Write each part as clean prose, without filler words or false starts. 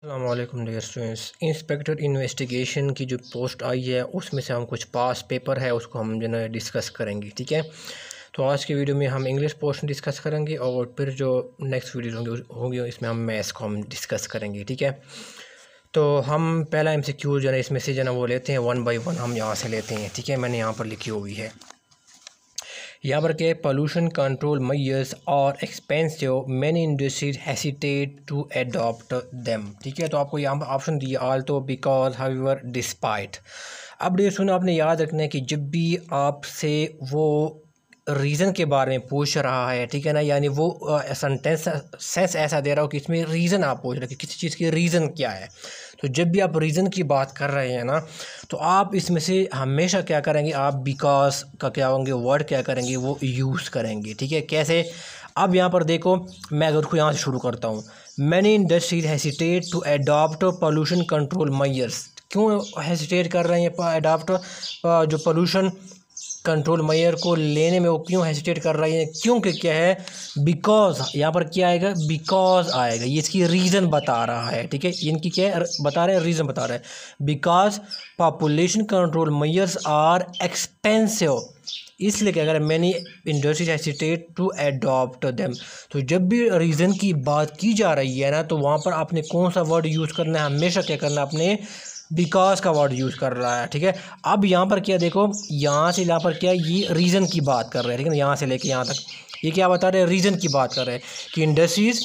अस्सलामुअलैकुम dear students. Inspector investigation की जो पोस्ट आई है उसमें से हम कुछ पास पेपर है उसको हम जो है डिस्कस करेंगे। ठीक है, तो आज की वीडियो में हम इंग्लिश पोर्शन डिस्कस करेंगे और फिर जो नेक्स्ट वीडियो होगी इसमें हम मैथ्स को हम डिस्कस करेंगे। ठीक है, तो हम पहला MCQ जो है इसमें से जो है वो लेते हैं 1 बाय 1 हम यहाँ से लेते हैं। ठीक है, मैंने यहाँ पर लिखी हुई है, यहाँ पर क्या पोल्यूशन कंट्रोल मेजर्स और expensive many industries hesitate to adopt them. ठीक है, तो आपको यहाँ पर ऑप्शन दिया आल्टो, बिकॉज, हाउएवर, डिस्पाइट। अब ये सुनो, आपने याद रखना है कि जब भी आपसे वो रीज़न के बारे में पूछ रहा है, ठीक है ना, यानी वो सेंस ऐसा दे रहा हो कि इसमें रीज़न आप पूछ रहे हैं कि किसी चीज़ की रीज़न क्या है, तो जब भी आप रीज़न की बात कर रहे हैं ना, तो आप इसमें से हमेशा क्या करेंगे, आप बिकॉज का क्या होंगे वर्ड क्या करेंगे वो यूज़ करेंगे। ठीक है, कैसे? अब यहाँ पर देखो, मैं अगर को यहाँ से शुरू करता हूँ, many industries hesitate to adopt pollution control measures. क्यों हेसिटेट कर रहे हैं एडॉप्ट जो पोल्यूशन कंट्रोल मेजर को लेने में, वो क्यों हेसिटेट कर रही है? क्योंकि क्या है, बिकॉज यहाँ पर क्या आएगा, बिकॉज आएगा, ये इसकी रीज़न बता रहा है। ठीक है, इनकी क्या है बता रहे हैं, रीज़न बता रहे हैं। Because population control measures are expensive, इसलिए क्या करें, many industries hesitate to adopt them. तो जब भी रीज़न की बात की जा रही है ना, तो वहाँ पर आपने कौन सा वर्ड यूज़ करना है, हमेशा क्या करना है, आपने बिकॉज का वर्ड यूज़ कर रहा है। ठीक है, अब यहाँ पर क्या देखो, यहाँ से यहाँ पर क्या, ये रीज़न की बात कर रहे हैं। ठीक है ना, यहाँ से लेके यहाँ तक ये क्या बता रहे हैं, रीज़न की बात कर रहे हैं कि इंडस्ट्रीज़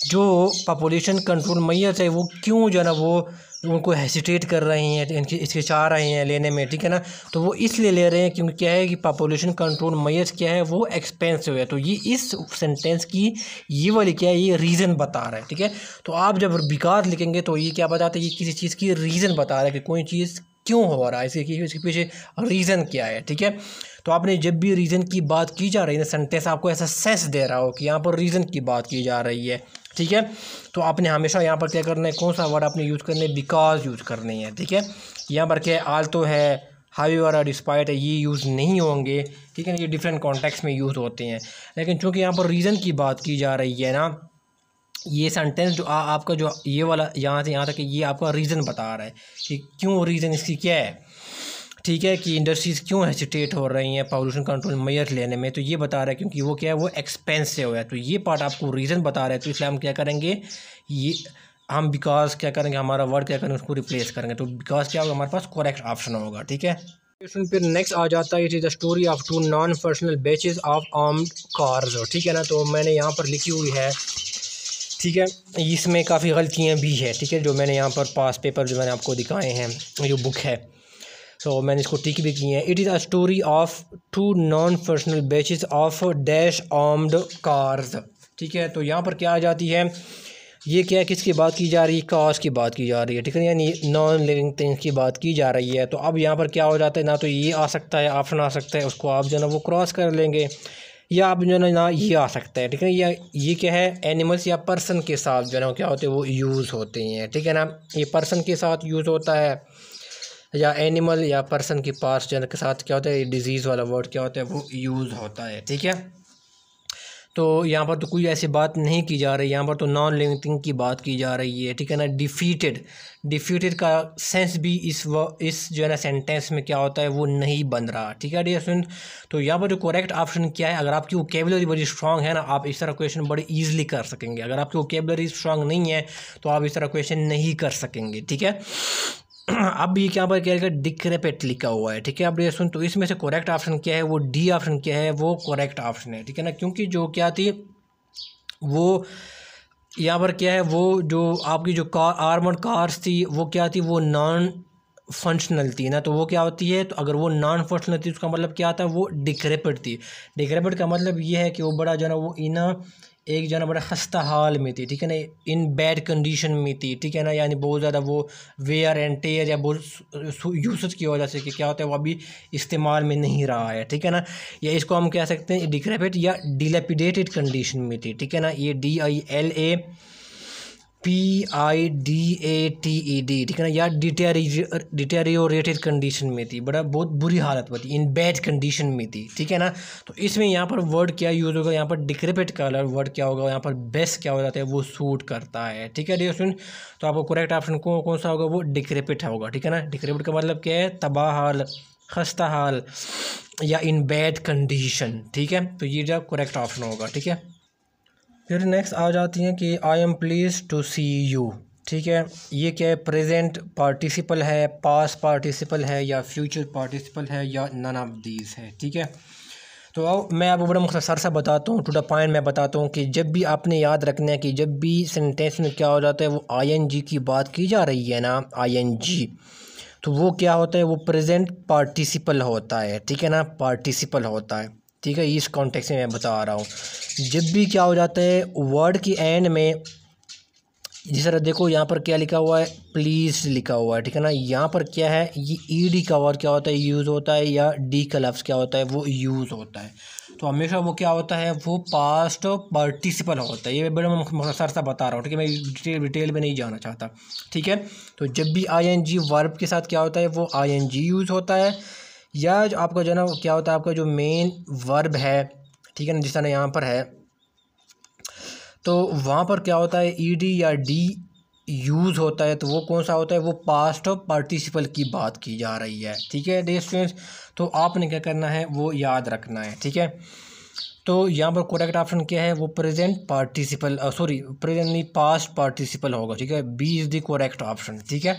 जो पॉपुलेशन कंट्रोल मेजर्स है वो क्यों जो है ना वो उनको हेसिटेट कर रहे हैं, इनकी हिचकिचा रहे हैं लेने में। ठीक है ना, तो वो इसलिए ले रहे हैं क्योंकि क्या है कि पॉपुलेशन कंट्रोल मेजर्स क्या है, वो एक्सपेंसिव है। तो ये इस सेंटेंस की ये वाली क्या है, ये रीज़न बता रहा है। ठीक है, तो आप जब बिकॉज लिखेंगे तो ये क्या बताते हैं, ये किसी चीज़ की रीज़न बता रहा है कि कोई चीज़ क्यों हो रहा है, इसके पीछे रीज़न क्या है। ठीक है, तो आपने जब भी रीज़न की बात की जा रही है ना, सेंटेंस आपको ऐसा सेंस दे रहा हो कि यहाँ पर रीज़न की बात की जा रही है। ठीक है, तो आपने हमेशा यहाँ पर क्या करना है, कौन सा वर्ड आपने यूज़ करना है, बिकॉज यूज़ करनी है। ठीक है, यहाँ पर क्या आल्टो है, हाउएवर और डिस्पाइट है, ये यूज़ नहीं होंगे। ठीक है ना, ये डिफरेंट कॉन्टेक्स्ट में यूज़ होते हैं, लेकिन चूँकि यहाँ पर रीज़न की बात की जा रही है ना, ये सेंटेंस जो आपका जो ये वाला यहाँ से यहाँ तक ये आपका रीज़न बता रहा है कि क्यों, रीज़न इसकी क्या है। ठीक है, कि इंडस्ट्रीज़ क्यों हेसिटेट हो रही हैं पॉल्यूशन कंट्रोल मेजर लेने में, तो ये बता रहा है क्योंकि वो क्या है, वो एक्सपेंसिव है। तो ये पार्ट आपको रीज़न बता रहा है, तो इसलिए हम क्या करेंगे, ये हम बिकॉज क्या करेंगे, हमारा वर्ड क्या करेंगे, उसको रिप्लेस करेंगे। तो बिकॉज क्या होगा, हमारे पास करेक्ट ऑप्शन होगा। ठीक है, फिर नेक्स्ट आ जाता है, it is the story of 2 non personal batches of armed cars. ठीक है ना, तो मैंने यहाँ पर लिखी हुई है। ठीक है, इसमें काफ़ी गलतियाँ भी है। ठीक है, जो मैंने यहाँ पर पास पेपर जो मैंने आपको दिखाए हैं, जो बुक है, तो मैंने इसको टिक भी की है। It is a story of 2 non personal batches of dash armed cars. ठीक है, तो यहाँ पर क्या आ जाती है, ये क्या है, किसकी बात की जा रही है, कार्स की बात की जा रही है। ठीक है, यानी नॉन लिविंग थिंग्स की बात की जा रही है। तो अब यहाँ पर क्या हो जाता है, ना तो ये आ सकता है, ऑप्शन आ सकता है, उसको आप जो है ना वो क्रॉस कर लेंगे, या आप जो है ना ये आ सकता है। ठीक है, या ये क्या है, एनिमल्स या पर्सन के साथ जो है ना क्या होते हैं, वो यूज़ होते हैं। ठीक है ना, ये पर्सन के साथ यूज़ होता है, या एनिमल या पर्सन के पास जो है के साथ क्या होता है, डिजीज़ वाला वर्ड क्या होता है, वो यूज़ होता है। ठीक है, तो यहाँ पर तो कोई ऐसी बात नहीं की जा रही, यहाँ पर तो नॉन लिविंग थिंग की बात की जा रही है। ठीक है ना, डिफीटेड का सेंस भी इस जो है ना सेंटेंस में क्या होता है, वो नहीं बन रहा। ठीक है डियर स्टूडेंट, तो यहाँ पर जो करेक्ट ऑप्शन क्या है, अगर आपकी वोकेबुलरी बड़ी स्ट्रांग है ना, आप इस तरह क्वेश्चन बड़े ईजिली कर सकेंगे। अगर आपकी वोकेबुलरी स्ट्रांग नहीं है तो आप इस तरह क्वेश्चन नहीं कर सकेंगे। ठीक है, अब ये क्या पर क्या है, डिक्रेपेट लिखा हुआ है। ठीक है, अब ये सुन, तो इसमें से करेक्ट ऑप्शन क्या है, वो डी ऑप्शन क्या है, वो करेक्ट ऑप्शन है। ठीक है ना, क्योंकि जो क्या थी, वो यहाँ पर क्या है, वो जो आपकी जो आर्मर्ड कार्स थी, वो क्या थी, वो नॉन फंक्शनल थी ना। तो वो क्या होती है, तो अगर वो नॉन फंक्शनल थी उसका मतलब क्या आता है, वो डिक्रेपिट थी। डिक्रेपिट का मतलब ये है कि वो बड़ा जो है ना वो एक जो है ना बड़ा खस्ता हाल में थी। ठीक है ना, इन बैड कंडीशन में थी। ठीक है ना, यानी बहुत ज़्यादा वो वेयर एंड टेयर या बहुत यूसेज की वजह से कि क्या होता है, वो अभी इस्तेमाल में नहीं रहा है। ठीक है ना, या इसको हम कह सकते हैं डिक्रेपिट या डिलेपिडेटेड कंडीशन में थी। ठीक है ना, ये DILA PIDATED, ठीक है ना, या डिटेरियोरेटेड कंडीशन में थी, बहुत बुरी हालत में थी, इन बैड कंडीशन में थी, ठीक है ना। तो इसमें यहाँ पर वर्ड क्या यूज़ होगा, यहाँ पर डिक्रेपिट कलर वर्ड क्या होगा, यहाँ पर बेस्ट क्या हो जाता है, वो सूट करता है, ठीक है डियर स्टूडेंट। तो आपको करेक्ट ऑप्शन कौन सा होगा, वो डिक्रेपिट होगा, ठीक है ना। डिक्रेपिट का मतलब क्या है, तबाह हाल, खस्ता हाल या इन बैड कंडीशन, ठीक है। तो ये जो करेक्ट ऑप्शन होगा, ठीक है। फिर नेक्स्ट आ जाती हैं कि I am please to see you, ठीक है। ये क्या है, प्रेजेंट पार्टिसिपल है, पास्ट पार्टिसिपल है, या फ्यूचर पार्टिसिपल है, या नन ऑफ दीज है, ठीक है। तो अब मैं आपको बड़ा मुख्तसर सा बताता हूँ, टू द पॉइंट मैं बताता हूँ कि जब भी आपने याद रखना है कि जब भी सेंटेंस में क्या हो जाता है, वो ING की बात की जा रही है ना, ING, तो वो क्या होता है, वो प्रेजेंट पार्टिसिपल होता है, ठीक है ना, पार्टिसिपल होता है, ठीक है। इस कॉन्टेक्स्ट में मैं बता रहा हूँ, जब भी क्या हो जाता है वर्ड की एंड में, जिस तरह देखो यहाँ पर क्या लिखा हुआ है, प्लीज़ लिखा हुआ है, ठीक है ना। यहाँ पर क्या है, ये ED का वर्ड क्या होता है, यूज़ होता है, या डी का लफ्ज़ क्या होता है, वो यूज़ होता है। तो हमेशा वो क्या होता है, वो पास्ट पार्टिसिपल होता है। ये मैं बड़ा मुख्तसर सा बता रहा हूँ, ठीक है, मैं डिटेल में नहीं जाना चाहता, ठीक है। तो जब भी ING वर्ब के साथ क्या होता है, वो ING यूज़ होता है, या जो आपका जो है ना क्या होता है, आपका जो मेन वर्ब है, ठीक है ना, जिस तरह यहाँ पर है, तो वहाँ पर क्या होता है, ED या D यूज़ होता है। तो वो कौन सा होता है, वो पास्ट पार्टिसिपल की बात की जा रही है, ठीक है डियर स्टूडेंट्स। तो आपने क्या करना है, वो याद रखना है, ठीक है। तो यहाँ पर करेक्ट ऑप्शन क्या है, वो प्रेजेंट पार्टिसिपल, सॉरी प्रेजेंट नहीं, पास्ट पार्टिसिपल होगा, ठीक है। B is the correct option, ठीक है।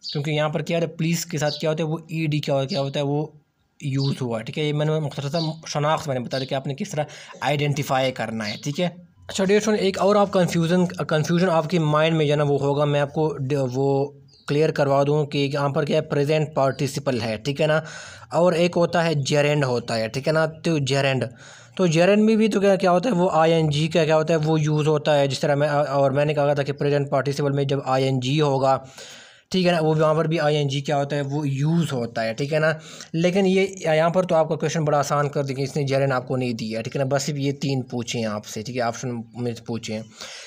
क्योंकि यहाँ पर क्या है, प्लीज़ के साथ क्या होता है, वो ED क्या होता है, वो यूज़ हुआ है, ठीक है। ये मैंने मुख्तसर सा शनाख्त मैंने बता दिया कि आपने किस तरह आइडेंटिफाई करना है, ठीक है। अच्छा डियर स्टूडेंट, एक और आप कन्फ्यूज़न आपके माइंड में जो ना वो होगा, मैं आपको वो क्लियर करवा दूं कि यहाँ पर क्या है, प्रेजेंट पार्टिसिपल है, ठीक है ना, और एक होता है जेरेंड होता है, ठीक है ना। तो जेरेंड, तो जेरेंड में भी तो क्या क्या होता है, वो ING का क्या होता है, वो यूज़ होता है, जिस तरह मैंने कहा था कि प्रेजेंट पार्टिसिपल में जब ING होगा, ठीक है ना, वो वहाँ पर भी ING क्या होता है, वो यूज़ होता है, ठीक है ना। लेकिन ये यहाँ पर तो आपका क्वेश्चन बड़ा आसान कर देंगे, इसने जेरेंड आपको नहीं दिया, ठीक है ना, बस सिर्फ ये 3 पूछे हैं आपसे, ठीक है, ऑप्शन में पूछे हैं।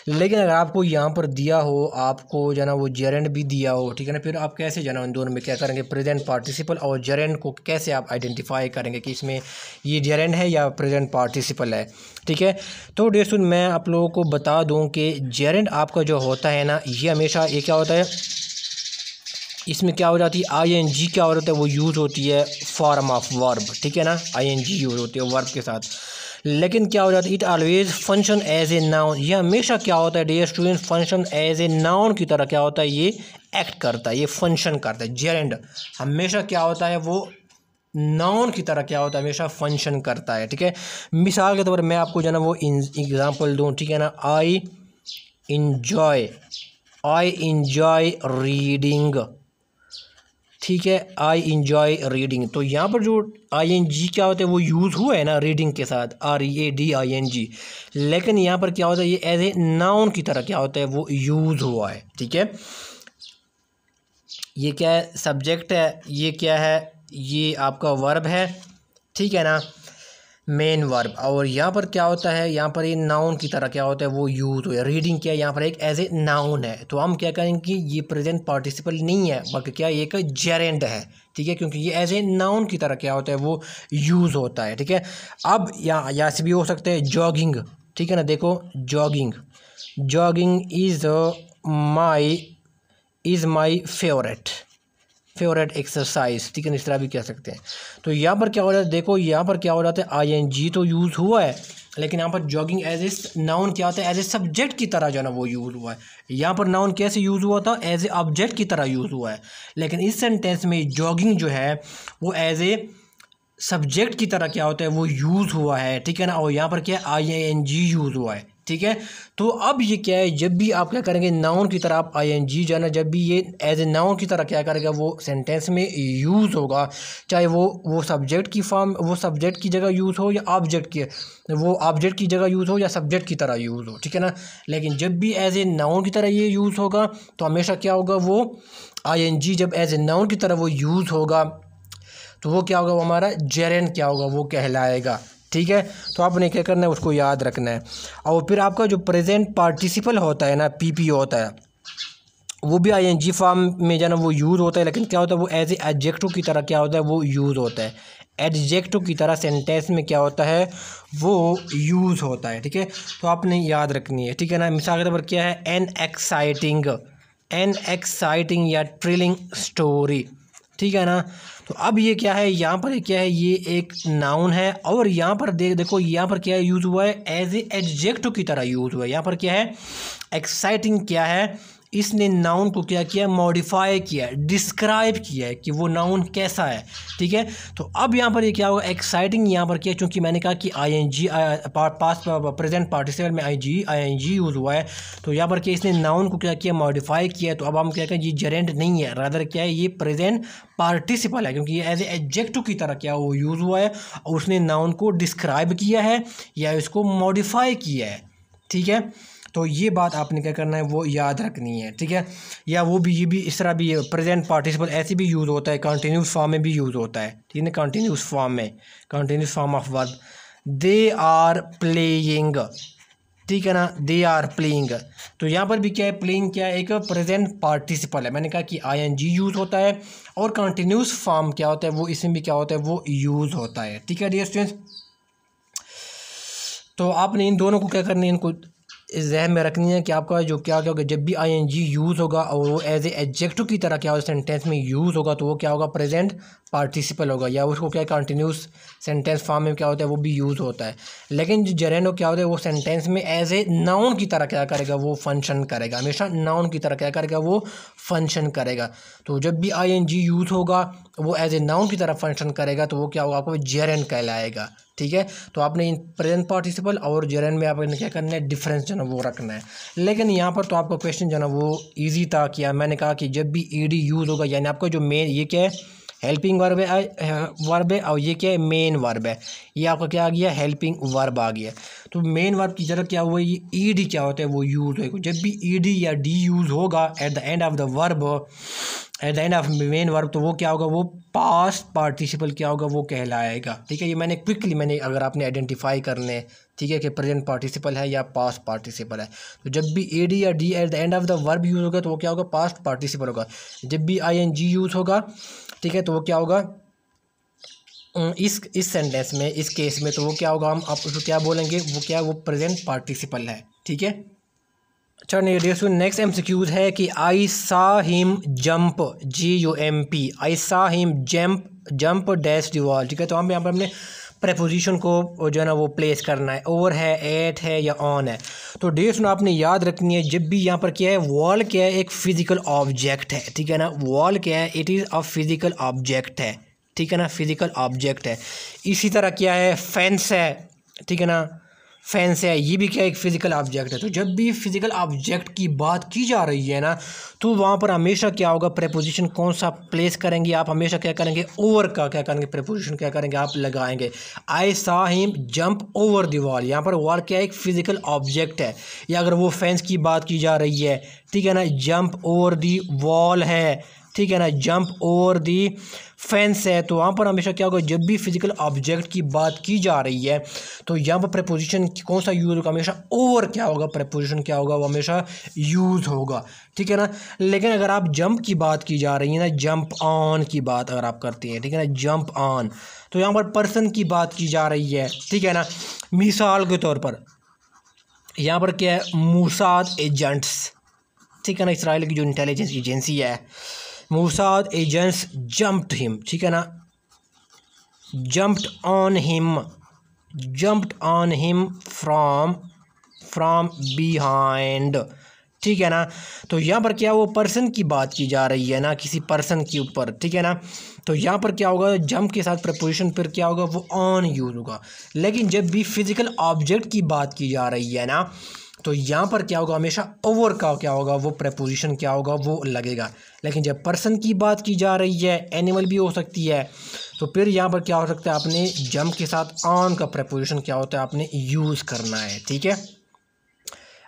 लेकिन अगर आपको यहाँ पर दिया हो, आपको जो है ना वो जेरेंड भी दिया हो, ठीक है ना, फिर आप कैसे जो है ना उन दोनों में क्या करेंगे, प्रेजेंट पार्टिसिपल और जेरेंड को कैसे आप आइडेंटिफाई करेंगे कि इसमें ये जेरेंड है या प्रेजेंट पार्टिसिपल है, ठीक है। तो डियर स्टूडेंट, मैं आप लोगों को बता दूँ कि जेरेंड आपका जो होता है ना, ये हमेशा ये क्या होता है, इसमें क्या हो जाती है, ING क्या हो जाता है, वो यूज़ होती है फॉर्म ऑफ वर्ब, ठीक है ना, ING यूज़ होती है वर्ब के साथ। लेकिन क्या हो जाता है, it always function as a noun, ये हमेशा क्या होता है dear student, function as a noun की तरह क्या होता है, ये एक्ट करता है, ये फंक्शन करता है। जेरेंड हमेशा क्या होता है, वो नाउन की तरह क्या होता है, हमेशा फंक्शन करता है, ठीक है। मिसाल के तौर पर मैं आपको जो है ना वो एग्जाम्पल दूँ, ठीक है ना, आई इंजॉय रीडिंग, ठीक है, आई इंजॉय रीडिंग। तो यहाँ पर जो ING क्या होता है, वो यूज़ हुआ है ना रीडिंग के साथ, READING, लेकिन यहाँ पर क्या होता है, ये एज ए नाउन की तरह क्या होता है, वो यूज़ हुआ है, ठीक है। ये क्या है, सब्जेक्ट है, ये क्या है, ये आपका वर्ब है, ठीक है ना, मेन वर्ब। और यहाँ पर क्या होता है, यहाँ पर ये नाउन की तरह क्या होता है, वो यूज़ हो, रीडिंग क्या है, यहाँ पर एक एज ए नाउन है। तो हम क्या करेंगे कि ये प्रेजेंट पार्टिसिपल नहीं है, बल्कि क्या ये एक जेरेंड है, ठीक है, क्योंकि ये एज ए नाउन की तरह क्या होता है, वो यूज़ होता है, ठीक है। अब यहाँ से भी हो सकता है जॉगिंग, ठीक है ना, देखो jogging is my favourite exercise, ठीक है, इस तरह भी कह सकते हैं। तो यहाँ पर क्या हो जाता है, देखो यहाँ पर क्या हो जाता है, ING तो यूज़ हुआ है, लेकिन यहाँ पर जॉगिंग एज ए नाउन क्या होता है, एज ए सब्जेक्ट की तरह जो है ना वो यूज़ हुआ है। यहाँ पर नाउन कैसे यूज़ हुआ था, एज ए ऑब्जेक्ट की तरह यूज़ हुआ है, लेकिन इस सेंटेंस में जॉगिंग जो है वो एज ए सब्जेक्ट की तरह क्या होता है, वो यूज़ हुआ है, ठीक है ना। और यहाँ पर क्या है, ING यूज़ हुआ है, ठीक है। तो अब ये क्या है, जब भी आप क्या करेंगे, नाउन की तरह आप ING जो है ना, जब भी ये एज ए नाउन की तरह क्या करेगा, वो सेंटेंस में यूज़ होगा, चाहे वो सब्जेक्ट की फॉर्म, वो सब्जेक्ट की जगह यूज़ हो, या ऑब्जेक्ट की जगह यूज़ हो, या सब्जेक्ट की तरह यूज़ हो, ठीक है ना। लेकिन जब भी एज ए नाउन की तरह ये यूज़ होगा, तो हमेशा क्या होगा, वो ING जब एज ए नाउन की तरह वो यूज़ होगा, तो वो क्या होगा, वो हमारा जेरेंड क्या होगा, वो कहलाएगा, ठीक है। तो आपने क्या करना है, उसको याद रखना है। और फिर आपका जो प्रेजेंट पार्टिसिपल होता है ना, पीपी होता है, वो भी आईएनजी फॉर्म में जो है ना वो यूज़ होता है, लेकिन क्या होता है वो एज ए एडजेक्टिव की तरह क्या होता है वो यूज़ होता है। एडजेक्टिव की तरह सेंटेंस में क्या होता है वो यूज़ होता है, ठीक है। तो आपने याद रखनी है, ठीक है ना। मिसाल के तौर पर क्या है, एन एक्साइटिंग या थ्रिलिंग स्टोरी, ठीक है ना। तो अब ये क्या है, यहाँ पर क्या है, ये एक नाउन है और यहाँ पर देखो यहाँ पर क्या है यूज़ हुआ है, एज ए एडजेक्टिव की तरह यूज़ हुआ है। यहाँ पर क्या है, एक्साइटिंग क्या है, इसने नाउन को क्या किया, मॉडिफाई किया, डिस्क्राइब किया है कि वो नाउन कैसा है, ठीक है। तो अब यहाँ पर ये क्या होगा, एक्साइटिंग यहाँ पर क्या, चूँकि मैंने कहा कि आईएनजी पास्ट प्रेजेंट पार्टिसिपल में आईएनजी यूज़ हुआ है, तो यहाँ पर क्या इसने नाउन को क्या किया, मॉडिफाई किया। तो अब हम क्या कहें, ये जेरेंट नहीं है, रादर क्या है, ये प्रेजेंट पार्टिसिपल है, क्योंकि ये एज ए एडजेक्टिव की तरह क्या वो यूज़ हुआ है और उसने नाउन को डिस्क्राइब किया है या इसको मॉडिफाई किया है, ठीक है। तो ये बात आपने क्या करना है वो याद रखनी है, ठीक है। या वो भी ये भी इस तरह भी प्रेजेंट पार्टिसिपल ऐसे भी यूज़ होता है, कंटिन्यूस फॉर्म में भी यूज़ होता है, ठीक है। कंटिन्यूस फॉर्म में, continuous form of verb, they are playing, ठीक है ना, दे आर प्लेइंग। तो यहाँ पर भी क्या है, प्लेइंग क्या है, एक प्रेजेंट पार्टिसिपल है। मैंने कहा कि आईएनजी यूज़ होता है और कंटिन्यूस फॉर्म क्या होता है वो इसमें भी क्या होता है वो यूज़ होता है, ठीक है डियर स्टूडेंट्स। तो आपने इन दोनों को क्या करना है, इनको जहन में रखनी है कि आपका जो क्या होगा, जब भी आईएनजी यूज़ होगा और वो एज ए एडजेक्टिव की तरह क्या होगा सेंटेंस में यूज़ होगा, तो वो क्या होगा, प्रेजेंट पार्टिसिपल होगा, या उसको क्या कंटिन्यूस सेंटेंस फॉर्म में क्या होता है वो भी यूज़ होता है। लेकिन जो जेरेंडो क्या होता है वो सेंटेंस में एज ए नाउन की तरह क्या करेगा, वो फंक्शन करेगा, हमेशा नाउन की तरह क्या करेगा वो फंक्शन करेगा। तो जब भी आईएनजी यूज़ होगा वो एज ए नाउन की तरह फंक्शन करेगा, तो वो क्या होगा, आपको जेरेंड कहलाएगा, ठीक है। तो आपने इन प्रेजेंट पार्टिसिपल और जेरेंड में आपने क्या करना है, डिफरेंस जो है वो रखना है। लेकिन यहाँ पर तो आपका क्वेश्चन जो है ना वो इजी था कि मैंने कहा कि जब भी ईडी यूज़ होगा, यानी आपका जो मेन ये क्या है, हेल्पिंग वर्ब है और ये क्या है, मेन वर्ब है। ये आपका क्या आ गया, हेल्पिंग वर्ब आ गया। तो मेन वर्ब की जगह क्या हुआ, ये ईडी क्या होता है वो यूज़ होगा। जब भी ईडी या डी यूज़ होगा at the end of the verb, at the end of main verb, तो वो क्या होगा, वो पास्ट पार्टिसिपल क्या होगा वो कहलाएगा, ठीक है। ये मैंने क्विकली अगर आपने आइडेंटिफाई करने, ठीक है, कि प्रेजेंट पार्टिसिपल है या पास्ट पार्टिसिपल है। तो जब भी एडी या D at the end of the verb use होगा तो वो क्या होगा, पास्ट पार्टिसिपल होगा। जब भी आईएनजी यूज़ होगा, ठीक है, तो वो क्या होगा, इस सेंटेंस में, इस केस में, तो वो क्या होगा, हम आप उसको क्या बोलेंगे, वो क्या, वो प्रेजेंट पार्टिसिपल है, ठीक है। अच्छा नेक्स्ट एमसीक्यूज है कि आई saw him jump, JUMP, I saw him jump dash the wall, ठीक है। तो हम यहाँ पर हमने प्रेपोजिशन को जो है ना वो प्लेस करना है, ओवर है, एट है या ऑन है। तो डेट आपने याद रखनी है, जब भी यहाँ पर क्या है, वॉल क्या है, एक फिजिकल ऑब्जेक्ट है, ठीक है ना। वॉल क्या है, it is a physical object है, ठीक है ना, फिजिकल ऑब्जेक्ट है। इसी तरह क्या है, फेंस है, ठीक है ना, फेंस है, ये भी क्या एक फिजिकल ऑब्जेक्ट है। तो जब भी फिजिकल ऑब्जेक्ट की बात की जा रही है ना, तो वहाँ पर हमेशा क्या होगा, प्रेपोजिशन कौन सा प्लेस करेंगे आप, हमेशा क्या करेंगे, ओवर का क्या करेंगे, प्रेपोजिशन क्या करेंगे आप लगाएंगे। I saw him jump over the wall, यहाँ पर वॉल क्या एक फिजिकल ऑब्जेक्ट है। या अगर वो फेंस की बात की जा रही है, ठीक है ना, जंप ओवर दी वॉल है, ठीक है ना, जंप ओवर दी फेंस है। तो वहाँ पर हमेशा क्या होगा, जब भी फिजिकल ऑब्जेक्ट की बात की जा रही है तो यहाँ पर प्रेपोजिशन कौन सा यूज़ होगा, हमेशा ओवर क्या होगा, प्रेपोजिशन क्या होगा वो हमेशा यूज़ होगा, ठीक है ना। लेकिन अगर आप जंप की बात की जा रही है ना, जंप ऑन की बात अगर आप करती हैं, ठीक है ना, जंप ऑन, तो यहाँ पर पर्सन की बात की जा रही है, ठीक है ना। मिसाल के तौर पर यहाँ पर क्या है, मूसाद एजेंट्स, ठीक है ना, इसराइल की जो इंटेलिजेंस एजेंसी है, मूसाद एजेंट्स जंप्ड हिम, ठीक है ना, jumped on him from behind, ठीक है ना। तो यहाँ पर क्या वो पर्सन की बात की जा रही है ना, किसी पर्सन के ऊपर, ठीक है ना। तो यहाँ पर क्या होगा, जंप के साथ प्रपोजिशन पर क्या होगा, वो ऑन यूज होगा। लेकिन जब भी फिजिकल ऑब्जेक्ट की बात की जा रही है ना, तो यहाँ पर क्या होगा, हमेशा ओवर का क्या होगा, वो प्रपोजिशन क्या होगा वो लगेगा। लेकिन जब पर्सन की बात की जा रही है, एनिमल भी हो सकती है, तो फिर यहाँ पर क्या हो सकता है, आपने जंप के साथ ऑन का प्रपोजिशन क्या होता है आपने यूज़ करना है, ठीक है।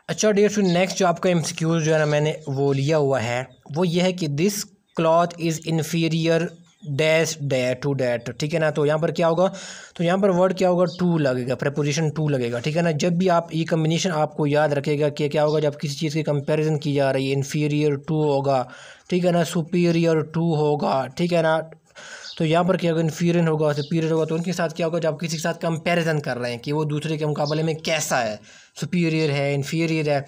अच्छा डियर स्टूडेंट, नेक्स्ट जो आपका एमसीक्यू जो है ना मैंने वो लिया हुआ है, वो ये है कि this cloth is inferior dash that to that, ठीक है ना। तो यहाँ पर क्या होगा, तो यहाँ पर वर्ड क्या होगा, टू लगेगा, प्रेपोजिशन टू लगेगा, ठीक है ना। जब भी आप ये कम्बिनेशन आपको याद रखेगा कि क्या होगा, जब किसी चीज़ की कंपैरिजन की जा रही है, इन्फीरियर टू होगा, ठीक है ना, सुपीरियर टू होगा, ठीक है ना। तो यहाँ पर क्या होगा, इन्फीरियर होगा, सुपीरियर होगा, तो उनके साथ क्या होगा, जब किसी के साथ कंपैरिजन कर रहे हैं कि वो दूसरे के मुकाबले में कैसा है, सुपीरियर है, इन्फीरियर है,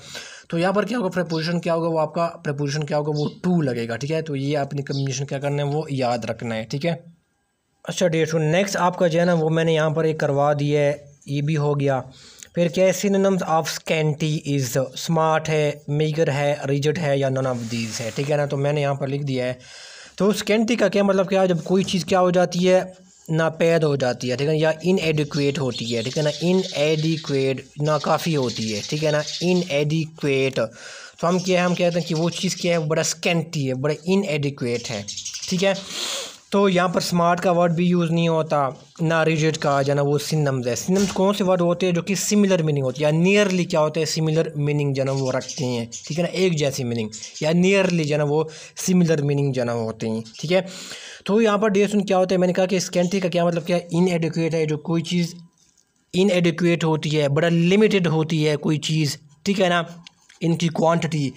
तो यहाँ पर क्या होगा, प्रपोजिशन क्या होगा, वो आपका प्रपोजिशन क्या होगा, वो टू लगेगा, ठीक है। तो ये अपनी कम्बिनेशन क्या करना है, वो याद रखना है, ठीक है। अच्छा डेट टू नेक्स्ट आपका जो है ना, वो मैंने यहाँ पर एक करवा दिया है, ये भी हो गया। फिर क्या है, synonyms of scanty is, smart है, मीगर है, रिजिड है, या नन ऑफ दीज है, ठीक है ना। तो मैंने यहाँ पर लिख दिया है। तो स्कैंटी का क्या मतलब क्या है, जब कोई चीज़ क्या हो जाती है, नापैद हो जाती है, ठीक है ना, या इनएडिक्वेट होती है, ठीक है ना, इनएडिक्वेट नाकाफ़ी होती है, ठीक है ना, इनएडिक्वेट। तो हम क्या है, हम कहते हैं कि वो चीज़ क्या है, बड़ा स्कैंटी है, बड़ा इनएडिक्वेट है, ठीक है। तो यहाँ पर स्मार्ट का वर्ड भी यूज़ नहीं होता, ना रिजिड का, जो ना वो सिनम्स है। सिनम्स कौन से वर्ड होते हैं जो कि सिमिलर मीनिंग होती है, या नियरली क्या होता है, सिमिलर मीनिंग जो ना वो रखते हैं, ठीक है ना, एक जैसी मीनिंग, या नियरली जो ना वो सिमिलर मीनिंग जो ना होते हैं, ठीक है। तो यहाँ पर डेसन क्या होता है, मैंने कहा कि स्कैंटी का क्या मतलब क्या है, इनएडिक्वेट है, जो कोई चीज़ इनएडिक्वेट होती है, बड़ा लिमिटेड होती है कोई चीज़, ठीक है ना, इनकी क्वांटिटी।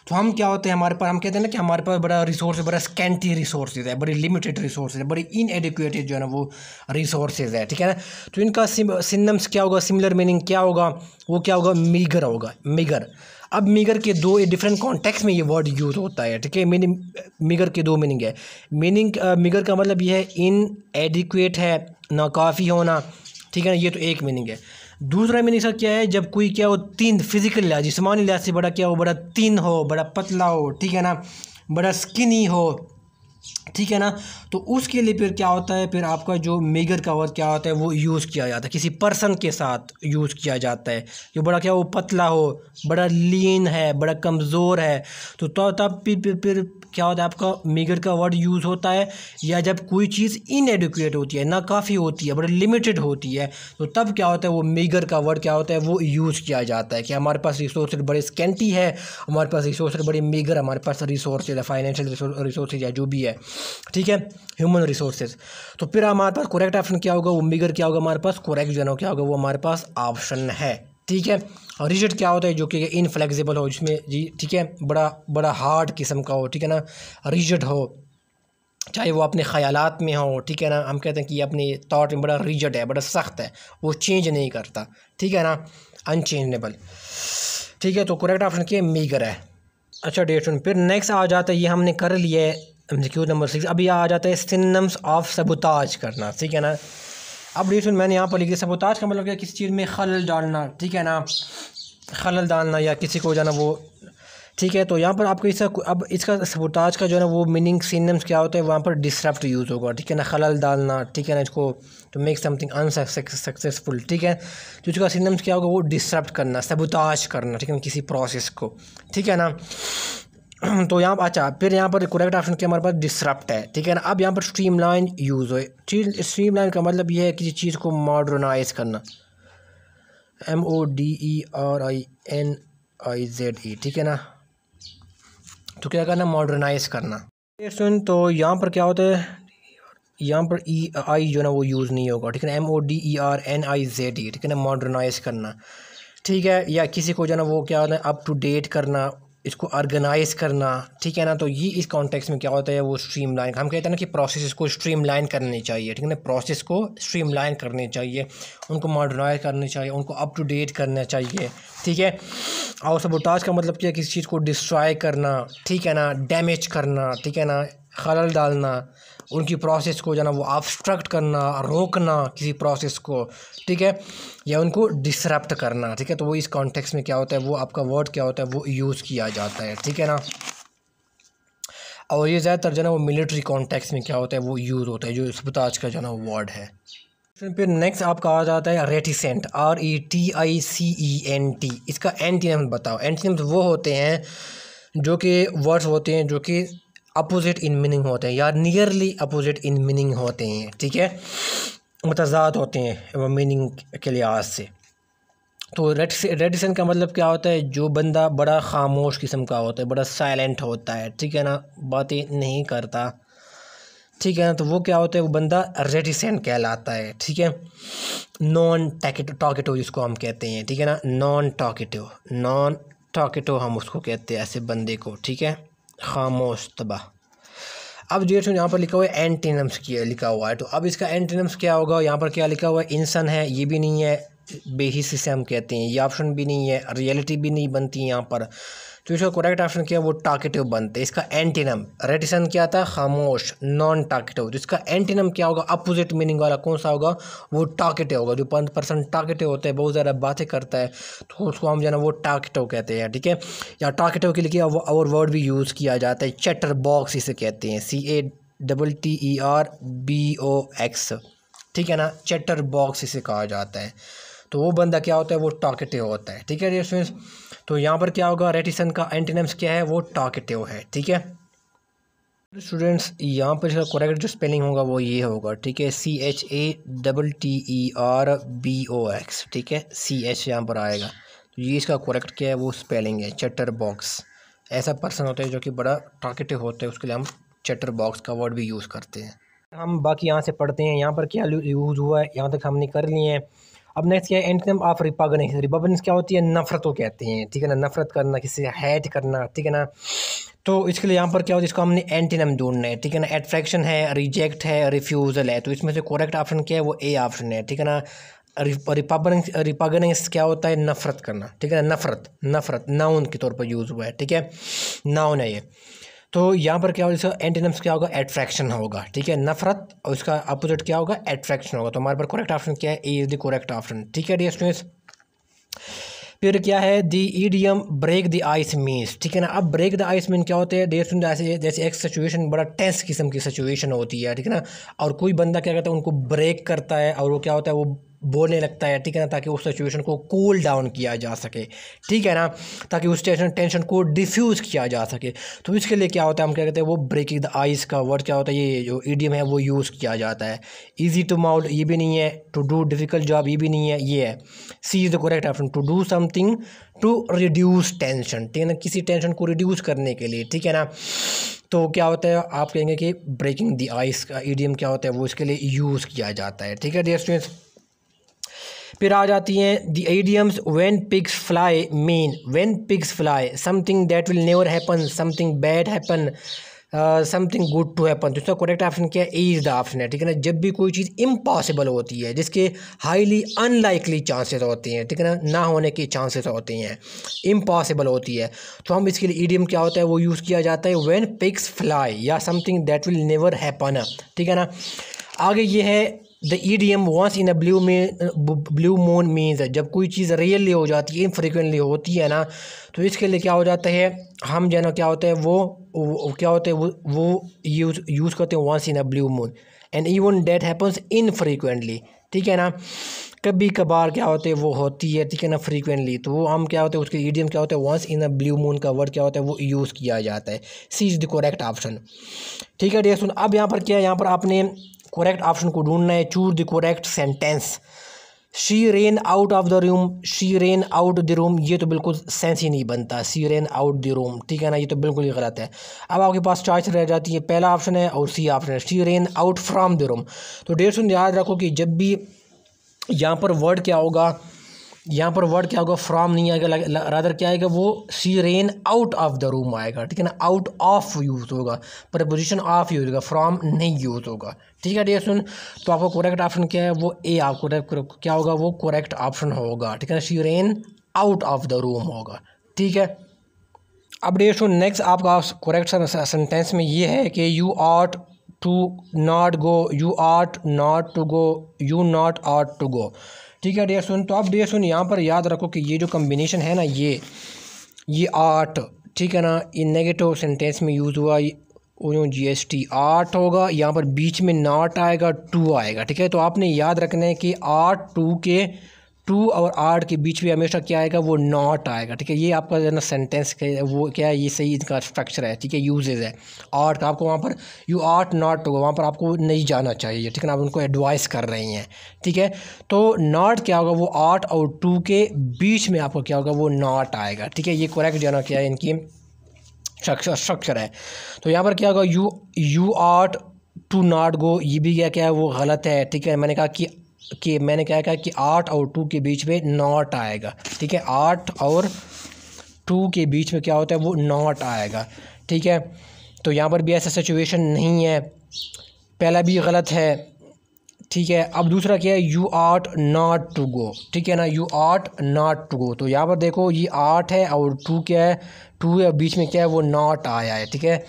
तो हम क्या होते हैं, हमारे पास, हम कहते हैं ना कि हमारे पास बड़ा रिसोर्स है, बड़ा स्कैंटी रिसोर्सेज है, बड़ी लिमिटेड रिसोर्सेज है, बड़ी इनएडिक्वेट जो है ना वो रिसोर्सेज है, ठीक है ना। तो इनका सिनम्स क्या होगा, सिमिलर मीनिंग क्या होगा, वो क्या होगा, मीगर होगा, मीगर। अब मीगर के दो डिफरेंट कॉन्टेक्स्ट में ये वर्ड यूज़ होता है, ठीक है। मीनिंग, मीगर के दो मीनिंग है। मीनिंग मीगर का मतलब ये है इनएडिक्वेट है, नाकाफ़ी होना, ठीक है ना, ये तो एक मीनिंग है। दूसरा मीनिंग सर क्या है, जब कोई क्या हो, तीन फिजिकल लिहाज, जिस्मानी लिहाज से बड़ा क्या हो, बड़ा तीन हो, बड़ा पतला हो, ठीक है ना, बड़ा स्किनी हो, ठीक है ना। तो उसके लिए फिर क्या होता है, फिर आपका जो मेगर का वर्ड क्या होता है, वो यूज़ किया जाता है, किसी पर्सन के साथ यूज़ किया जाता है, जो बड़ा क्या हो, पतला हो, बड़ा लीन है, बड़ा कमज़ोर है। तो तब फिर क्या होता है, आपका मेगर का वर्ड यूज़ होता है। या जब कोई चीज़ इनएडिक्वेट होती है, नाकाफ़ी होती है, बड़ी लिमिटेड होती है, तो तब क्या होता है, वो मेगर का वर्ड क्या होता है, वो यूज़ किया जाता है कि हमारे पास रिसोर्सेज बड़े स्कैंटी है, हमारे पास रिसोर्सेज बड़े मेगर, हमारे पास रिसोर्सेज है, फाइनेंशियल रिसोर्सेज है, जो भी है, ठीक है, ह्यूमन रिसोर्सेज। तो फिर हमारे पास करेक्ट ऑप्शन क्या होगा, वो मेगर क्या होगा, हमारे पास करेक्ट जो है क्या होगा, वो हमारे पास ऑप्शन है, ठीक है। और रिजिड क्या होता है, जो कि इनफ्लेक्सिबल हो, जिसमें जी, ठीक है, बड़ा बड़ा हार्ड किस्म का हो, ठीक है ना, रिजिड हो, चाहे वो अपने ख़यालात में हो, ठीक है ना। हम कहते हैं कि ये अपने थॉट में बड़ा रिजिड है, बड़ा सख्त है, वो चेंज नहीं करता, ठीक है ना, अनचेंजेबल, ठीक है। तो करेक्ट ऑप्शन क्या है, मेगर है। अच्छा डेट सुन, फिर नेक्स्ट आ जाता है, ये हमने कर लिया है एमसीक्यू नंबर 6। अभी आ जाता है सिनोनिम्स ऑफ सबोटाज करना, ठीक है ना। अब डेट सुन, मैंने यहाँ पर लिखा, सबोटाज का मतलब क्या, किसी चीज़ में खलल डालना, ठीक है ना, खलल डालना, या किसी को जो है ना वो, ठीक है। तो यहाँ पर आपको इसका, अब इसका सबोटाज का जो है ना वो मीनिंग सिनोनिम्स क्या होता है, वहाँ पर डिसरप्ट यूज़ होगा, ठीक है ना, खलल डालना, ठीक है ना, इसको टू मेक समथिंग अनसक्सेसफुल, ठीक है। तो इसका सिनोनिम्स क्या होगा, वो डिसरप्ट करना, सबोटाज करना, ठीक है, किसी प्रोसेस को, ठीक है ना। तो यहाँ पर अच्छा, फिर यहाँ पर करेक्ट ऑप्शन क्या हमारे पास, डिसरप्ट है, ठीक है ना। अब यहाँ पर स्ट्रीमलाइन यूज़ हो, स्ट्रीमलाइन का मतलब ये है किसी चीज़ को मॉडर्नाइज करना, MODERNIZE, ठीक है ना। तो क्या करना, मॉडर्नाइज करना। तो यहाँ पर क्या होता है, यहाँ पर आई जो ना वो यूज़ नहीं होगा, ठीक है ना, MODERNIZE, ठीक है ना, मॉडर्नाइज करना, ठीक है। या किसी को जो ना वो क्या होता है, अप टू डेट करना, इसको ऑर्गेनाइज करना, ठीक है ना। तो ये इस कॉन्टेक्स्ट में क्या होता है, वो स्ट्रीमलाइन, हम कहते हैं ना कि प्रोसेस को स्ट्रीमलाइन करनी चाहिए, ठीक है ना, प्रोसेस को स्ट्रीमलाइन करनी चाहिए, उनको मॉडर्नाइज करनी चाहिए, उनको अप टू डेट करना चाहिए, ठीक है। और सबोटाज का मतलब क्या है, किसी चीज़ को डिस्ट्रॉय करना, ठीक है ना, डैमेज करना, ठीक है ना, खलल डालना, उनकी प्रोसेस को जो ना वो ऑब्स्ट्रक्ट करना, रोकना किसी प्रोसेस को, ठीक है, या उनको डिसरप्ट करना, ठीक है। तो वो इस कॉन्टेक्स्ट में क्या होता है, वो आपका वर्ड क्या होता है, वो यूज़ किया जाता है, ठीक है ना। और ये ज़्यादातर जो ना वो मिलिट्री कॉन्टेक्स्ट में क्या होता है, वो यूज़ होता है, जो सबोटाज का जो ना वर्ड है। फिर नेक्स्ट आपका आ जाता है रेटिसेंट, RETICENT। इसका एंटीनिम्स बताओ। एंटीनिम्स वो होते हैं जो कि वर्ड्स होते हैं जो कि अपोजिट इन मीनिंग होते हैं, या नियरली अपोजिट इन मीनिंग होते हैं, ठीक है, मुतज़ाद होते हैं मीनिंग के लिहाज से। तो रेटिसेंट का मतलब क्या होता है, जो बंदा बड़ा खामोश किस्म का होता है, बड़ा साइलेंट होता है, ठीक है ना, बातें नहीं करता, ठीक है ना। तो वो क्या होता है, वो बंदा रेटिसेंट कहलाता है, ठीक है। नॉन टॉकेटिव जिसको हम कहते हैं, ठीक है ना, नॉन टॉकेटिव हम उसको कहते हैं ऐसे बंदे को, ठीक है, खामोश तबाह। अब जो यहाँ पर लिखा हुआ है एंटीनम्स की लिखा हुआ है, तो अब इसका एंटीनम्स क्या होगा, यहाँ पर क्या लिखा हुआ है, इंसान है, ये भी नहीं है, बेहिसी से हम कहते हैं, ये ऑप्शन भी नहीं है, रियलिटी भी नहीं बनती यहाँ पर। तो इसका करेक्ट ऑप्शन क्या है, वो टॉकेटिव बनते हैं। इसका एंटीनम रेटिसन क्या था, खामोश, नॉन टॉकेटिव। तो इसका एंटीनम क्या होगा, अपोजिट मीनिंग वाला कौन सा होगा, वो टॉकेटिव होगा। जो पर्सन टॉकेटिव होता है, बहुत ज़्यादा बातें करता है, तो उसको हम जो है ना वो टॉकेटिव कहते हैं, ठीक है। या टॉकेटिव के लिए और वर्ड भी यूज़ किया जाता है, चैटर बॉक्स इसे कहते हैं, ChatterBox, ठीक है ना, चैटर बॉक्स इसे कहा जाता है। तो वो बंदा क्या होता है, वो टॉकेटिव होता है, ठीक है डियर स्टूडेंट्स। तो यहाँ पर क्या होगा, रेटिसन का एंटीनम्स क्या है, वो टॉकेटिव है, ठीक है स्टूडेंट्स। यहाँ पर इसका करेक्ट जो स्पेलिंग होगा वो ये होगा, ठीक है, ChatterBox, ठीक है, CH यहाँ पर आएगा। तो ये इसका करेक्ट क्या है, वो स्पेलिंग है, चैटर बॉक्स। ऐसा पर्सन होता है जो कि बड़ा टॉकेटिव होता है, उसके लिए हम चैटर बॉक्स का वर्ड भी यूज़ करते हैं। हम बाकी यहाँ से पढ़ते हैं, यहाँ पर क्या यूज़ हुआ है, यहाँ तक हमने कर लिए हैं। अब नेक्स्ट क्या है, एंटीनम ऑफ रिपग्नेंस। रिपग्नेंस क्या होती है, नफरत को कहते हैं, ठीक है ना, नफरत करना, किसी से हैट करना, ठीक है ना। तो इसके लिए यहाँ पर क्या होता है, इसको हमने एंटीनम ढूंढना है, ठीक है ना। अट्रैक्शन है, रिजेक्ट है, रिफ्यूज़ल है। तो इसमें से करेक्ट ऑप्शन क्या है, वो ए ऑप्शन है, ठीक है ना। रिपग्नेंस क्या होता है, नफरत करना, ठीक है ना, नफरत नाउन के तौर पर यूज़ हुआ है, ठीक है, नाउन है ये। तो यहाँ पर क्या होगा, इसका एंटीनम्स क्या होगा, एट्रैक्शन होगा, ठीक है, नफरत, और इसका अपोजिट क्या होगा, एट्रैक्शन होगा। तो हमारे पर करेक्ट ऑप्शन क्या है, A is the correct option, ठीक है डियर स्टूडेंट्स। फिर क्या है, the idiom break the ice means, ठीक है ना। अब ब्रेक द आइस मीन क्या होते हैं डियर स्टूडेंट, जैसे एक सिचुएशन बड़ा टेंस किस्म की सिचुएशन होती है, ठीक है ना, और कोई बंदा क्या करता है, उनको ब्रेक करता है, और वो क्या होता है, वो बोलने लगता है, ठीक है ना, ताकि उस सिचुएशन को कूल डाउन किया जा सके, ठीक है ना, ताकि उस टेंशन को डिफ्यूज़ किया जा सके। तो इसके लिए क्या होता है, हम क्या कहते हैं, वो ब्रेकिंग द आइस का वर्ड क्या होता है, ये जो ईडियम है वो यूज़ किया जाता है। ईजी टू माउथ ये भी नहीं है, टू डू डिफ़िकल्ट जॉब ये भी नहीं है, ये है, C is the correct option, to do something to reduce tension, ठीक है ना, किसी टेंशन को रिड्यूस करने के लिए, ठीक है ना। तो क्या होता है, आप कहेंगे कि ब्रेकिंग द आइस का ईडियम क्या होता है, वो इसके लिए यूज़ किया जाता है, ठीक है डियर स्टूडेंट्स। फिर आ जाती हैं the idioms, when pigs fly mean, when pigs fly something that will never happen, something bad happen, something good to happen. तो इसका करेक्ट ऑप्शन क्या है, ए इज़ द ऑप्शन है, ठीक है ना। जब भी कोई चीज़ इम्पॉसिबल होती है, जिसके हाईली अनलाइकली चांसेस होते हैं, ठीक है ना होने के चांसेस होते हैं, इम्पॉसिबल होती है, तो हम इसके लिए ईडियम क्या होता है, वो यूज़ किया जाता है व्हेन पिग्स फ्लाई, या something that will never happen, ठीक है ना। आगे ये है the idiom once in a blue moon means, जब कोई चीज़ रियली हो जाती है, इनफ्रिक्वेंटली होती है ना, तो इसके लिए क्या हो जाता है, हम जो है ना क्या होता है, वो क्या होता है, वो यूज़ करते हैं once in a blue moon, and even that happens infrequently, ठीक है ना, कभी कभार क्या होते हैं वो होती है, ठीक है ना, फ्रीक्वेंटली। तो वो हम क्या होते हैं, उसके ईडियम क्या होता है, once in a blue moon का वर्ड क्या होता है, वो यूज़ किया जाता है, C is the correct option, ठीक है डियर स्टूडेंट। अब यहाँ पर क्या है, यहाँ पर आपने करेक्ट ऑप्शन को ढूंढना है, choose the correct sentence. She ran out of the room, she ran out the room, ये तो बिल्कुल सेंस ही नहीं बनता, she ran out the room, ठीक है ना, ये तो बिल्कुल ही गलत है। अब आपके पास चॉइस रह जाती है, पहला ऑप्शन है और सी ऑप्शन है, she ran out from the room. तो डेढ़ सुन याद रखो कि जब भी यहाँ पर वर्ड क्या होगा, यहाँ पर वर्ड क्या होगा, फ्रॉम नहीं आएगा, रादर क्या आएगा, वो she ran out of the room आएगा, ठीक है ना, आउट ऑफ यूज़ होगा, प्रपोजिशन ऑफ यूज़ होगा, फ्रॉम नहीं यूज़ होगा, ठीक है डियर सुन। तो आपको करेक्ट ऑप्शन क्या है, वो ए आपको क्या होगा, वो करेक्ट ऑप्शन होगा, ठीक है ना, she ran out of the room होगा, ठीक है। अब डियर सुन नेक्स्ट आपका करेक्ट सेंटेंस में ये है कि you ought to not go, you ought not to go, you not ought to go, ठीक है डियर सुन। तो आप डियर सुन यहाँ पर याद रखो कि ये जो कम्बिनेशन है ना, ये आर्ट, ठीक है ना, ये नेगेटिव सेंटेंस में यूज़ हुआ, GST आर्ट होगा, यहाँ पर बीच में नॉट आएगा, टू आएगा, ठीक है। तो आपने याद रखना है कि आर्ट टू और आर्ट के बीच में हमेशा क्या आएगा, वो नॉट आएगा, ठीक है। ये आपका जो है ना सेंटेंस का वो क्या है, ये सही इनका स्ट्रक्चर है, ठीक है, यूजेज है आर्ट का। आपको वहाँ पर यू आर्ट नॉट टू, वहाँ पर आपको नहीं जाना चाहिए, ठीक है ना, आप उनको एडवाइस कर रही हैं, ठीक है। तो नॉट क्या होगा, वो आर्ट और टू के बीच में आपको क्या होगा, वो नॉट आएगा, ठीक है। ये करेक्ट जो है ना क्या है, इनकी स्ट्रक्चर है। तो यहाँ पर क्या होगा, you ought to not go, ये भी क्या है वो गलत है, ठीक है। मैंने कहा कि मैंने क्या कहा कि 8 और 2 के बीच में नॉट आएगा, ठीक है। 8 और 2 के बीच में क्या होता है वो नॉट आएगा, ठीक है। तो यहाँ पर भी ऐसा सिचुएशन नहीं है, पहला भी गलत है, ठीक है। अब दूसरा क्या है, you ought not to go, ठीक है ना, you ought not to go. तो यहाँ पर देखो ये 8 है और 2 क्या है, 2 है, बीच में क्या है वो नॉट आया है, ठीक है।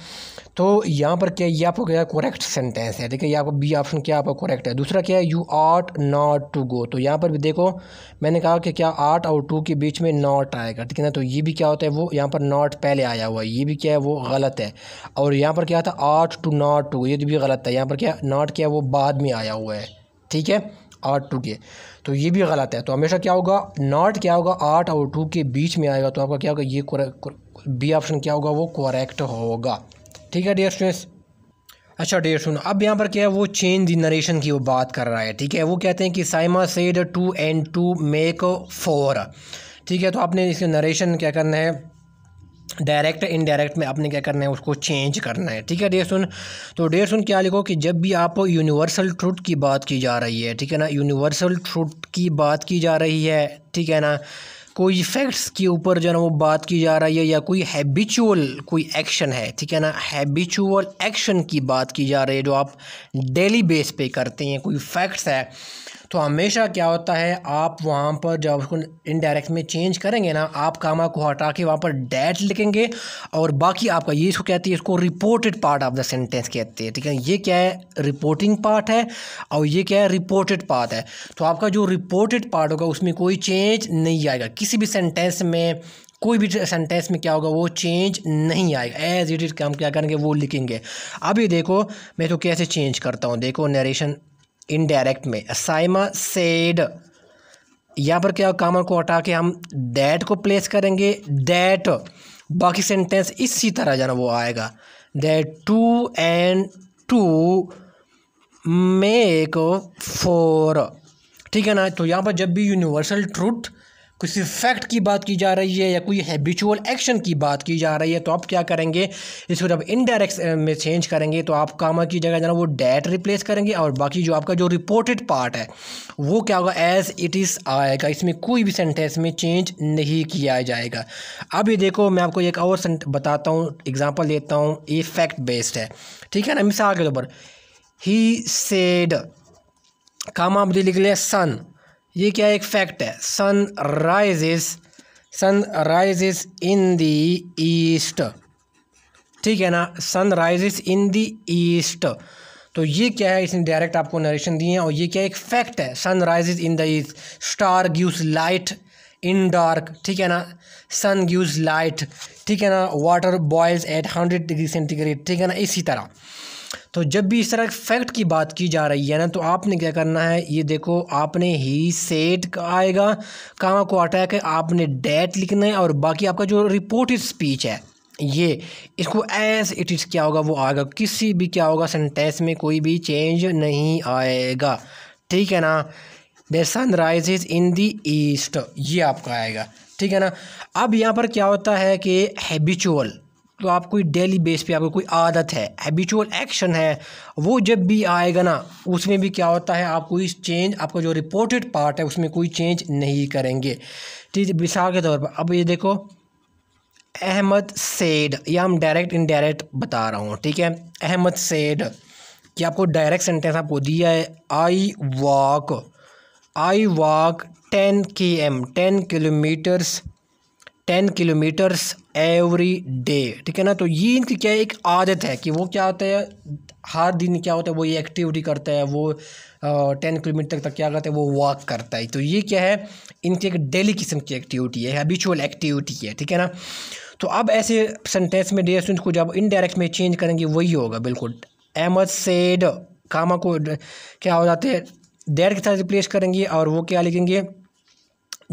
तो यहाँ पर क्या, ये आपको क्या करेक्ट सेंटेंस है, ठीक है। यहाँ पर बी ऑप्शन क्या आपका करेक्ट है। दूसरा क्या है, you ought not to go. तो यहाँ पर भी देखो मैंने कहा कि क्या 8 और 2 के बीच में नॉट आएगा, ठीक है ना। तो ये भी क्या होता है वो यहाँ पर नॉट पहले आया हुआ है, ये भी क्या है वो गलत है। और यहाँ पर क्या था 8 टू नॉट टू, ये भी गलत है। यहाँ पर क्या नॉट क्या है वो बाद में आया हुआ है, ठीक है, 8 2 के। तो ये भी गलत है। तो हमेशा क्या होगा, नॉट क्या होगा 8 और 2 के बीच में आएगा। तो आपका क्या होगा, ये बी ऑप्शन क्या होगा वो करेक्ट होगा, ठीक है डियर स्टूडेंट्स। अच्छा डियर स्टूडेंट, अब यहाँ पर क्या है वो चेंज द नरेशन की वो बात कर रहा है, ठीक है। वो कहते हैं कि साइमा सेड 2 and 2 मेक 4, ठीक है। तो आपने इसके नरेशन क्या करना है, डायरेक्ट इनडायरेक्ट में आपने क्या करना है उसको चेंज करना है, ठीक है डियर सुन। तो डियर सुन क्या लिखो कि जब भी आप यूनिवर्सल ट्रुथ की बात की जा रही है, ठीक है ना, यूनिवर्सल ट्रुथ की बात की जा रही है, ठीक है ना, कोई फैक्ट्स के ऊपर जो है ना वो बात की जा रही है, या कोई हैबिचुअल कोई एक्शन है, ठीक है ना, हैबिचुअल एक्शन की बात की जा रही है जो आप डेली बेस पे करते हैं, कोई फैक्ट्स है, तो हमेशा क्या होता है आप वहाँ पर जब उसको इनडायरेक्ट में चेंज करेंगे ना, आप कामा को हटा के वहाँ पर डैट लिखेंगे और बाकी आपका ये इसको कहती है, इसको reported part of the sentence कहते हैं, ठीक है। ये क्या है, रिपोर्टिंग पार्ट है और ये क्या है, रिपोर्टेड पार्ट है। तो आपका जो रिपोर्टेड पार्ट होगा उसमें कोई चेंज नहीं आएगा, किसी भी सेंटेंस में कोई भी सेंटेंस में क्या होगा वो चेंज नहीं आएगा, एज इट इज हम क्या करेंगे वो लिखेंगे। अब ये देखो मैं तो कैसे चेंज करता हूँ, देखो नरेशन इनडायरेक्ट में साइमा सेड, यहाँ पर क्या कामा को हटा के हम दैट को प्लेस करेंगे, दैट, बाकी सेंटेंस इसी तरह जाना वो आएगा, दैट 2 and 2 मेक 4, ठीक है ना। तो यहाँ पर जब भी यूनिवर्सल ट्रुथ किसी फैक्ट की बात की जा रही है या कोई हैबिचुअल एक्शन की बात की जा रही है तो आप क्या करेंगे, इसको जब इनडायरेक्ट में चेंज करेंगे तो आप कामा की जगह जाना वो डैट रिप्लेस करेंगे और बाकी जो आपका जो रिपोर्टेड पार्ट है वो क्या होगा, एज इट इज़ आएगा, इसमें कोई भी सेंटेंस में चेंज नहीं किया जाएगा। अब ये देखो मैं आपको एक और बताता हूँ, एग्जाम्पल देता हूँ, ये फैक्ट बेस्ड है, ठीक है ना। मिसाल के तौर पर ही सेड, कामा आप लिख लिया सन, ये क्या एक फैक्ट है, sun rises in the east, ठीक है ना, sun rises in the east. तो ये क्या है, इसने डायरेक्ट आपको नरेशन दिए हैं और ये क्या एक फैक्ट है, sun rises in the east, star gives light in dark, ठीक है ना, सन गिव्स लाइट, ठीक है ना, water boils at 100 degree centigrade, ठीक है ना, इसी तरह। तो जब भी इस तरह फैक्ट की बात की जा रही है ना तो आपने क्या करना है, ये देखो आपने ही सेड आएगा, कामा को हटा के आपने डैट लिखना है और बाकी आपका जो रिपोर्टेड स्पीच है ये इसको एज इट इज़ क्या होगा वो आएगा, किसी भी क्या होगा सेंटेंस में कोई भी चेंज नहीं आएगा, ठीक है ना। The sun rises in the east, ये आपका आएगा, ठीक है ना। अब यहाँ पर क्या होता है कि हैबिचुअल, तो आप कोई डेली बेस पे आपको कोई आदत है, हैबिचुअल एक्शन है, वो जब भी आएगा ना उसमें भी क्या होता है आप कोई चेंज, आपका जो रिपोर्टेड पार्ट है उसमें कोई चेंज नहीं करेंगे, ठीक है। मिसाल के तौर पर अब ये देखो अहमद सेड, ये हम डायरेक्ट इनडायरेक्ट बता रहा हूँ, ठीक है। अहमद सेड कि आपको डायरेक्ट सेंटेंस आपको दिया है, आई walk 10 km 10 kilometres every day, ठीक है ना। तो ये इनकी क्या एक आदत है कि वो क्या होता है हर दिन क्या होता है वो ये एक्टिविटी करता है, वो 10 किलोमीटर तक क्या करता है वो वॉक करता है। तो ये क्या है इनकी एक डेली किस्म की एक्टिविटी है, हैबिचुअल एक्टिविटी है, ठीक है ना। तो अब ऐसे सेंटेंस में डेस को जब इनडायरेक्ट में चेंज करेंगे वही होगा बिल्कुल। अहमद सेड, कामा को क्या हो जाते हैं दैट के साथ रिप्लेस करेंगे और वो क्या लिखेंगे,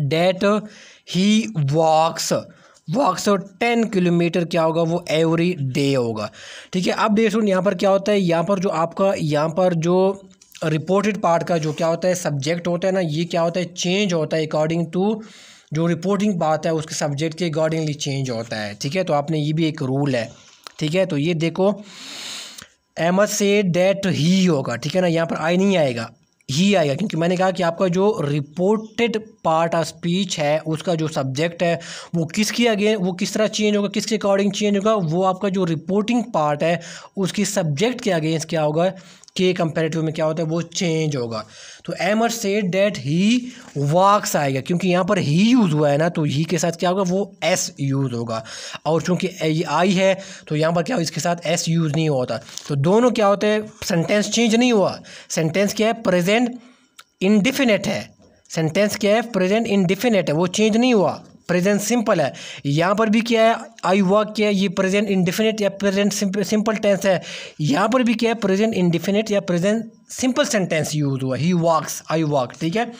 डैट ही वॉक्स 10 किलोमीटर क्या होगा वो एवरी डे होगा, ठीक है। अब देखो यहाँ पर क्या होता है, यहाँ पर जो आपका यहाँ पर जो रिपोर्टेड पार्ट का जो क्या होता है सब्जेक्ट होता है ना, ये क्या होता है चेंज होता है अकॉर्डिंग टू जो रिपोर्टिंग बात है उसके सब्जेक्ट के अकॉर्डिंगली चेंज होता है, ठीक है। तो आपने ये भी एक रूल है, ठीक है। तो ये देखो अहमद से डैट ही होगा, ठीक है ना, यहाँ पर आई नहीं आएगा, ही आएगा, क्योंकि मैंने कहा कि आपका जो रिपोर्टेड पार्ट ऑफ स्पीच है उसका जो सब्जेक्ट है वो किसके आगे, वो किस तरह चेंज होगा, किसके अकॉर्डिंग चेंज होगा, वो आपका जो रिपोर्टिंग पार्ट है उसकी सब्जेक्ट के अगेंस्ट क्या होगा, के कंपैरेटिव में क्या होता है वो चेंज होगा। तो अहमद सेड दैट ही वॉक्स आएगा, क्योंकि यहाँ पर ही यूज़ हुआ है ना, तो ही के साथ क्या होगा, वो एस यूज़ होगा, और चूँकि ये आई है तो यहाँ पर क्या हो, इसके साथ एस यूज़ नहीं होता, तो दोनों क्या होते हैं, सेंटेंस चेंज नहीं हुआ। सेंटेंस क्या है, प्रेजेंट इंडिफिनिट है, सेंटेंस क्या है, प्रेजेंट इंडिफिनिट है, वो चेंज नहीं हुआ, प्रेजेंट सिंपल है। यहाँ पर भी क्या है, आई वॉक क्या है, ये प्रेजेंट इंडिफिनिट या प्रेजेंट सिंपल टेंस है, यहाँ पर भी क्या है, प्रेजेंट इंडिफिनिट या प्रेजेंट सिंपल सेंटेंस यूज हुआ, ही वॉक्स, आई वॉक, ठीक है।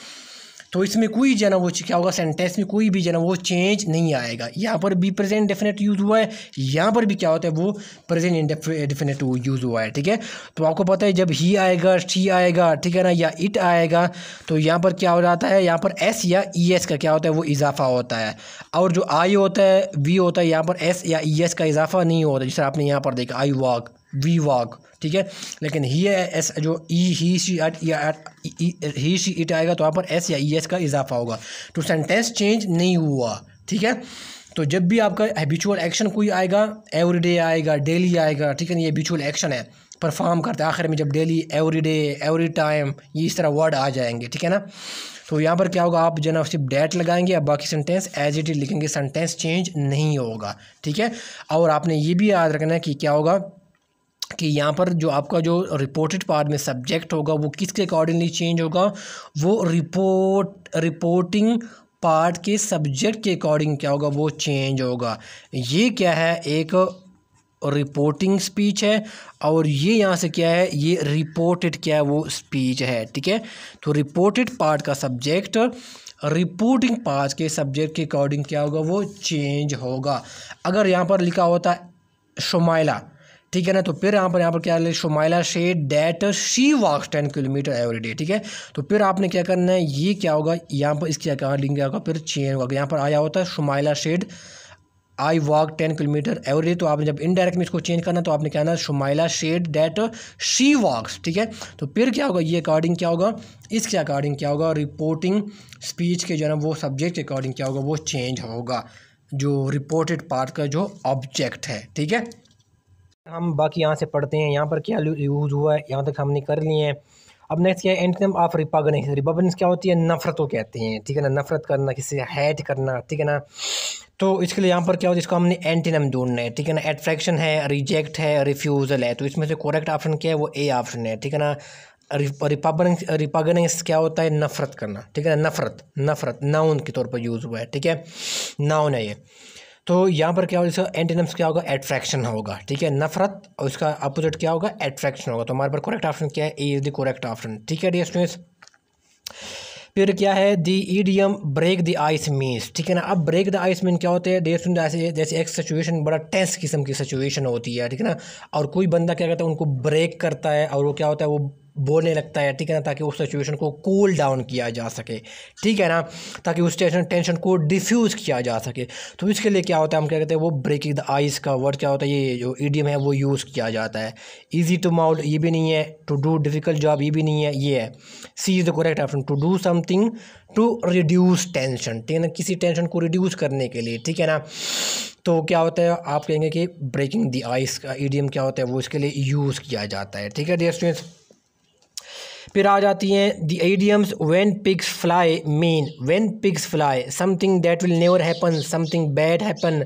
तो इसमें कोई जो है ना वो क्या होगा, सेंटेंस में कोई भी जो है ना वो चेंज नहीं आएगा। यहाँ पर भी प्रेजेंट डेफिनेट यूज़ हुआ है, यहाँ पर भी क्या होता है वो प्रेजेंट इंडेफिनेट यूज़ हुआ है, ठीक है। तो आपको पता है जब ही आएगा, शी आएगा, ठीक है ना, या इट आएगा, तो यहाँ पर क्या हो जाता है, यहाँ पर एस या ई एस का क्या होता है वो इजाफा होता है, और जो आई होता है, वी होता है, यहाँ पर एस या ई एस का इजाफा नहीं होता, जैसे आपने यहाँ पर देखा आई वॉक, वी वॉक, ठीक है। लेकिन ही एस जो ई ही शी एट या ही शी इट आएगा तो वहाँ पर एस या ई एस का इजाफा होगा, तो सेंटेंस चेंज नहीं हुआ, ठीक है। तो जब भी आपका हैबिचुअल एक्शन कोई आएगा, एवरीडे आएगा, डेली आएगा, ठीक है ना, ये हैबिचुअल एक्शन है, परफॉर्म करते हैं आखिर में जब डेली, एवरीडे, एवरी टाइम, ये इस तरह वर्ड आ जाएंगे, ठीक है ना। तो यहाँ पर क्या होगा, आप जो ना सिर्फ डेट लगाएंगे, अब बाकी सेंटेंस एज इट इज लिखेंगे, सेंटेंस चेंज नहीं होगा, ठीक है। और आपने ये भी याद रखना है कि क्या होगा कि यहाँ पर जो आपका जो रिपोर्टेड पार्ट में सब्जेक्ट होगा वो किसके अकॉर्डिंगली चेंज होगा, वो रिपोर्टिंग पार्ट के सब्जेक्ट के अकॉर्डिंग क्या होगा वो चेंज होगा। ये क्या है, एक रिपोर्टिंग स्पीच है, और ये यहाँ से क्या है, ये रिपोर्टेड क्या है वो स्पीच है, ठीक है। तो रिपोर्टेड पार्ट का सब्जेक्ट रिपोर्टिंग पार्ट के सब्जेक्ट के अकॉर्डिंग क्या होगा वो चेंज होगा। अगर यहाँ पर लिखा होता है शुमाइला, ठीक है ना, तो फिर यहाँ पर क्या है, Shumaila said that she walks 10 kilometre every day, ठीक है। तो फिर आपने क्या करना है, ये क्या होगा, यहाँ पर इसके अकॉर्डिंग क्या होगा, फिर चेंज होगा। यहाँ पर आया होता है Shumaila said I walk 10 kilometre every day, तो आपने जब इनडायरेक्ट में इसको चेंज करना तो आपने कहना Shumaila said that she walks, ठीक है। तो फिर क्या होगा, ये अकॉर्डिंग क्या होगा, इसके अकॉर्डिंग क्या होगा, रिपोर्टिंग स्पीच के जो है ना वो सब्जेक्ट के अकॉर्डिंग क्या होगा वो चेंज होगा, जो रिपोर्टेड पार्ट का जो ऑब्जेक्ट है, ठीक है। हम बाकी यहाँ से पढ़ते हैं, यहाँ पर क्या यूज़ हुआ है यहाँ तक हमने कर लिए हैं। अब नेक्स्ट क्या है, एंटोनिम ऑफ रिपग्नेंस। रिपग्नेंस क्या होती है, नफरत को कहते हैं, ठीक है ना, नफरत करना, किसी से हैट करना, ठीक है ना। तो इसके लिए यहाँ पर क्या होता है, इसको हमने एंटोनिम ढूंढना है, ठीक है ना। एट्रैक्शन है, रिजेक्ट है, रिफ्यूज़ल है, तो इसमें से करेक्ट ऑप्शन क्या है वो ए ऑप्शन है, ठीक है ना। रिपग्नेंस क्या होता है, नफरत करना, ठीक है ना, नफरत नाउन के तौर पर यूज़ हुआ है, ठीक है, नाउन है ये। तो यहाँ पर क्या होगा, इसका एंटोनिम्स क्या होगा, एट्रैक्शन होगा, ठीक है, नफरत, और इसका अपोजिट क्या होगा, एट्रैक्शन होगा। तो हमारे पर करेक्ट ऑप्शन क्या है, A is the correct option, ठीक है डियर स्टूडेंट्स। फिर क्या है, the idiom break the ice means, ठीक है ना। अब ब्रेक द आइस मीन क्या होते हैं डियर स्टूडेंट, जैसे एक सिचुएशन बड़ा टेंस किस्म की सिचुएशन होती है, ठीक है ना, और कोई बंदा क्या करता है उनको ब्रेक करता है, और वो क्या होता है वो बोलने लगता है, ठीक है ना, ताकि उस सिचुएशन को कूल डाउन किया जा सके, ठीक है ना, ताकि उस टेंशन को डिफ्यूज़ किया जा सके। तो इसके लिए क्या होता है, हम क्या कहते हैं वो ब्रेकिंग द आइस का वर्ड क्या होता है, ये जो ईडियम है वो यूज़ किया जाता है। ईजी टू माउट ये भी नहीं है, टू डू डिफ़िकल्ट जॉब ये भी नहीं है, ये है C is the correct option, to do something to reduce tension, ठीक है ना, किसी टेंशन को रिड्यूस करने के लिए, ठीक है ना। तो क्या होता है, आप कहेंगे कि ब्रेकिंग द आइस का ईडियम क्या होता है वो इसके लिए यूज़ किया जाता है, ठीक है डियर स्टूडेंट्स। फिर आ जाती हैं the idioms, when pigs fly mean, when pigs fly something that will never happen, something bad happen,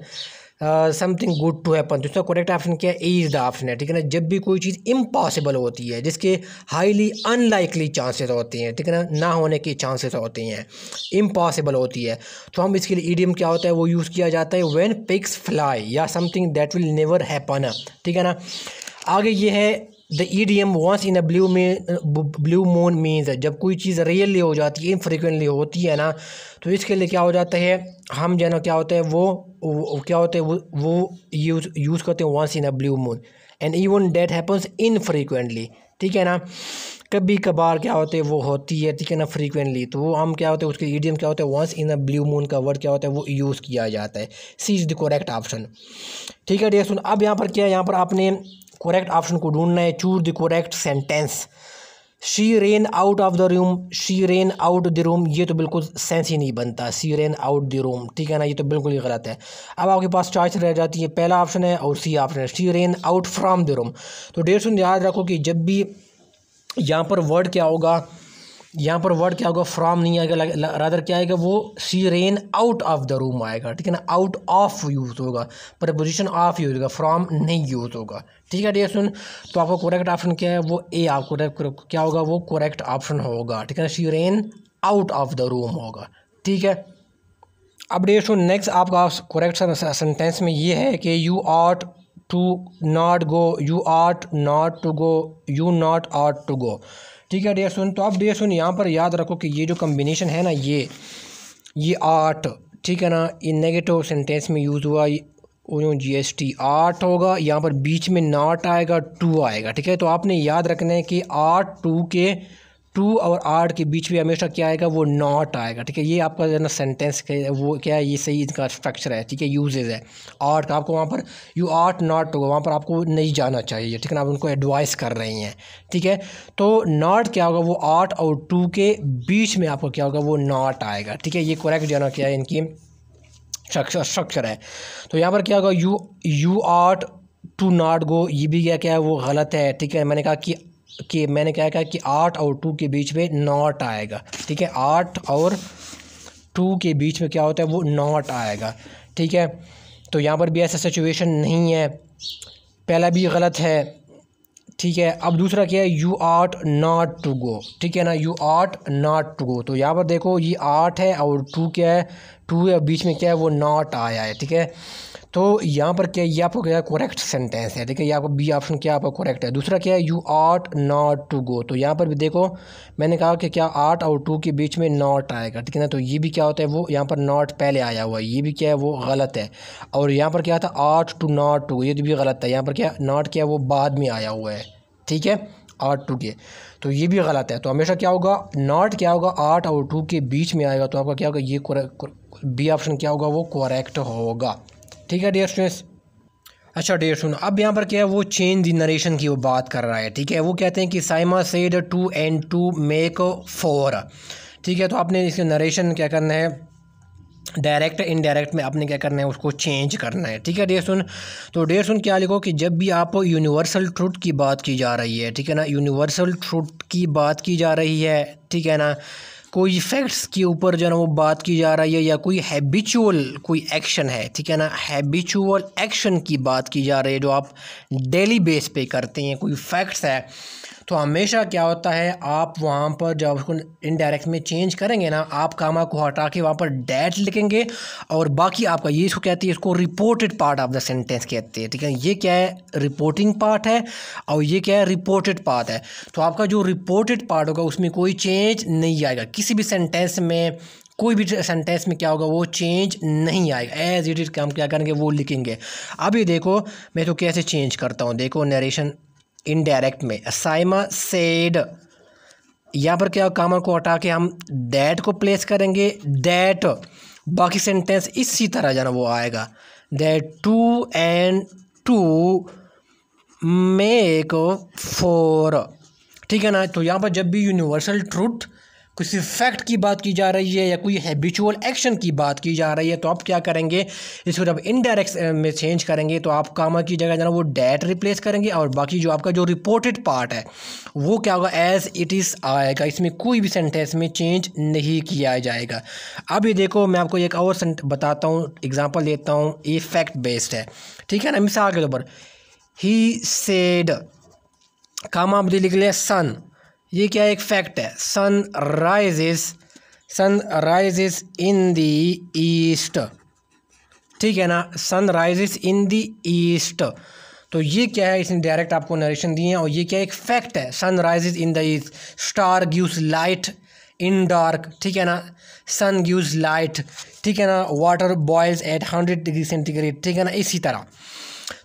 something good to happen. तो इसका करेक्ट ऑप्शन क्या है, ए इज़ द ऑप्शन है, ठीक है ना। जब भी कोई चीज़ इम्पॉसिबल होती है, जिसके हाईली अनलाइकली चांसेस होते हैं, ठीक है ना होने के चांसेस होते हैं, इम्पॉसिबल होती है, तो हम इसके लिए ईडियम क्या होता है वो यूज़ किया जाता है व्हेन पिग्स फ्लाई, या something that will never happen, ठीक है ना। आगे ये है the idiom once in a blue moon means, जब कोई चीज़ रियली हो जाती है, इनफ्रिक्वेंटली होती है ना, तो इसके लिए क्या हो जाता है, हम जो है ना क्या होता है वो क्या होता है वो यूज़ करते हैं once in a blue moon, and even that happens infrequently, ठीक है ना, कभी कभार क्या होते हैं वो होती है, ठीक है ना, फ्रीक्वेंटली, तो वो हम क्या होते हैं उसके ईडियम क्या होता है once in a blue moon का वर्ड क्या होता है वो यूज़ किया जाता है, C is the correct option, ठीक है डियर सुन। अब यहाँ पर क्या है, यहाँ पर आपने करेक्ट ऑप्शन को ढूंढना है। Choose the correct sentence. She ran out of the room, she ran out the room, ये तो बिल्कुल सेंस ही नहीं बनता। She ran out the room, ठीक है ना, ये तो बिल्कुल ही गलत है। अब आपके पास चॉइस रह जाती है, पहला ऑप्शन है और सी ऑप्शन है, she ran out from the room. तो डेढ़ सुन याद रखो कि जब भी यहाँ पर वर्ड क्या होगा, यहाँ पर वर्ड क्या होगा, फ्रॉम नहीं आएगा, रादर क्या आएगा, वो she ran out of the room आएगा, ठीक है ना। आउट ऑफ यूज़ होगा, प्रपोजिशन ऑफ यूज़ होगा, फ्रॉम नहीं यूज़ होगा, ठीक है डियर सुन। तो आपका करेक्ट ऑप्शन क्या है, वो ए आपको क्या होगा, वो करेक्ट ऑप्शन होगा, ठीक है ना। She ran out of the room होगा, ठीक है। अब डियर सुन नेक्स्ट आपका करेक्ट सेंटेंस में ये है कि you ought to not go, you ought not to go, you not ought to go, ठीक है डियर सुन। तो अब डियर सुन यहाँ पर याद रखो कि ये जो कम्बिनेशन है ना, ये आर्ट, ठीक है ना, ये नेगेटिव सेंटेंस में यूज़ हुआ, GST आर्ट होगा, यहाँ पर बीच में नॉट आएगा, टू आएगा, ठीक है। तो आपने याद रखना है कि आर्ट टू के, टू और आर्ट के बीच में हमेशा क्या आएगा, वो नॉट आएगा, ठीक है। ये आपका जो है ना सेंटेंस के वो क्या है, ये सही इनका स्ट्रक्चर है, ठीक है, यूजेज है। आर्ट का आपको वहाँ पर यू आर्ट नॉट टू, वहाँ पर आपको नहीं जाना चाहिए, ठीक है ना, आप उनको एडवाइस कर रही हैं, ठीक है। तो नॉट क्या होगा, वो आर्ट और टू के बीच में आपको क्या होगा, वो नॉट आएगा, ठीक है। ये करेक्ट जो है ना क्या है, इनकी स्ट्रक्चर है। तो यहाँ पर क्या होगा, you ought to not go, ये भी क्या है, वो गलत है, ठीक है। मैंने कहा कि मैंने क्या कहा कि आर्ट और टू के बीच में नॉट आएगा, ठीक है। आर्ट और टू के बीच में क्या होता है, वो नॉट आएगा, ठीक है। तो यहाँ पर भी ऐसा सिचुएशन नहीं है, पहला भी गलत है, ठीक है। अब दूसरा क्या है, you ought not to go, ठीक है ना, you ought not to go. तो यहाँ पर देखो ये आर्ट है और टू क्या है, टू है, बीच में क्या है, वो नॉट आया है, ठीक है। तो यहाँ पर क्या, ये आपको क्या करेक्ट सेंटेंस है, ठीक है। ये आपको बी ऑप्शन क्या आपका करेक्ट है। दूसरा क्या है, you ought not to go. तो यहाँ पर भी देखो मैंने कहा कि क्या आर्ट और टू के बीच में नॉट आएगा, ठीक है ना। तो ये भी क्या होता है, वो यहाँ पर नॉट पहले आया हुआ है, ये भी क्या है, वो गलत है। और यहाँ पर क्या था, आर्ट टू नॉट टू, ये भी गलत है। यहाँ पर क्या नॉट क्या, वो बाद में आया हुआ है, ठीक है, आर्ट टू के, तो ये भी गलत है। तो हमेशा क्या होगा, नॉट क्या होगा, आर्ट और टू के बीच में आएगा। तो आपका क्या होगा, ये बी ऑप्शन क्या होगा, वो करेक्ट होगा, ठीक है डियर स्टूडेंट्स। अच्छा डियर स्टूडेंट, अब यहाँ पर क्या है, वो चेंज द नरेशन की वो बात कर रहा है, ठीक है। वो कहते हैं कि साइमा सेड 2 and 2 मेक 4, ठीक है। तो आपने इसके नरेशन क्या करना है, डायरेक्ट इनडायरेक्ट में आपने क्या करना है, उसको चेंज करना है, ठीक है डियर सुन। तो डियर सुन क्या लिखो कि जब भी आप यूनिवर्सल ट्रुथ की बात की जा रही है, ठीक है ना, यूनिवर्सल ट्रुथ की बात की जा रही है, ठीक है ना, कोई फैक्ट्स के ऊपर जो है ना वो बात की जा रही है, या कोई हैबिचुअल कोई एक्शन है, ठीक है ना, हैबिचुअल एक्शन की बात की जा रही है जो आप डेली बेस पे करते हैं, कोई फैक्ट्स है, तो हमेशा क्या होता है, आप वहाँ पर जब उसको इनडायरेक्ट में चेंज करेंगे ना, आप कामा को हटा के वहाँ पर डैट लिखेंगे, और बाकी आपका ये इसको कहती है, इसको reported part of the sentence कहते हैं, ठीक है। ये क्या है, रिपोर्टिंग पार्ट है, और ये क्या है, रिपोर्टेड पार्ट है। तो आपका जो रिपोर्टेड पार्ट होगा उसमें कोई चेंज नहीं आएगा, किसी भी सेंटेंस में, कोई भी सेंटेंस में क्या होगा, वो चेंज नहीं आएगा, एज इट इज हम क्या करेंगे, वो लिखेंगे। अब ये देखो मैं तो कैसे चेंज करता हूँ, देखो नरेशन इनडायरेक्ट में, साइमा सेड, यहाँ पर क्या कामा को हटा के हम दैट को प्लेस करेंगे, दैट, बाकी सेंटेंस इसी तरह जाना वो आएगा, दैट 2 and 2 मेक 4, ठीक है ना। तो यहाँ पर जब भी यूनिवर्सल ट्रुथ, किसी फैक्ट की बात की जा रही है, या कोई हैबिचुअल एक्शन की बात की जा रही है, तो आप क्या करेंगे, इसको जब इनडायरेक्ट में चेंज करेंगे तो आप कामा की जगह जो है वो डैट रिप्लेस करेंगे, और बाकी जो आपका जो रिपोर्टेड पार्ट है वो क्या होगा, एज इट इज़ आएगा, इसमें कोई भी सेंटेंस में चेंज नहीं किया जाएगा। अब ये देखो मैं आपको एक और बताता हूँ, एग्जाम्पल देता हूँ, ये फैक्ट बेस्ड है, ठीक है ना। मिसाल के तौर पर ही सेड, कामा आप लिख लिया सन, ये क्या एक फैक्ट है, sun rises in the east, ठीक है ना, sun rises in the east. तो ये क्या है, इसने डायरेक्ट आपको नरेशन दिए हैं, और ये क्या एक फैक्ट है, sun rises in the east, star gives light in dark, ठीक है ना, सन गिव्स लाइट, ठीक है ना, water boils at 100 degree centigrade, ठीक है ना, इसी तरह।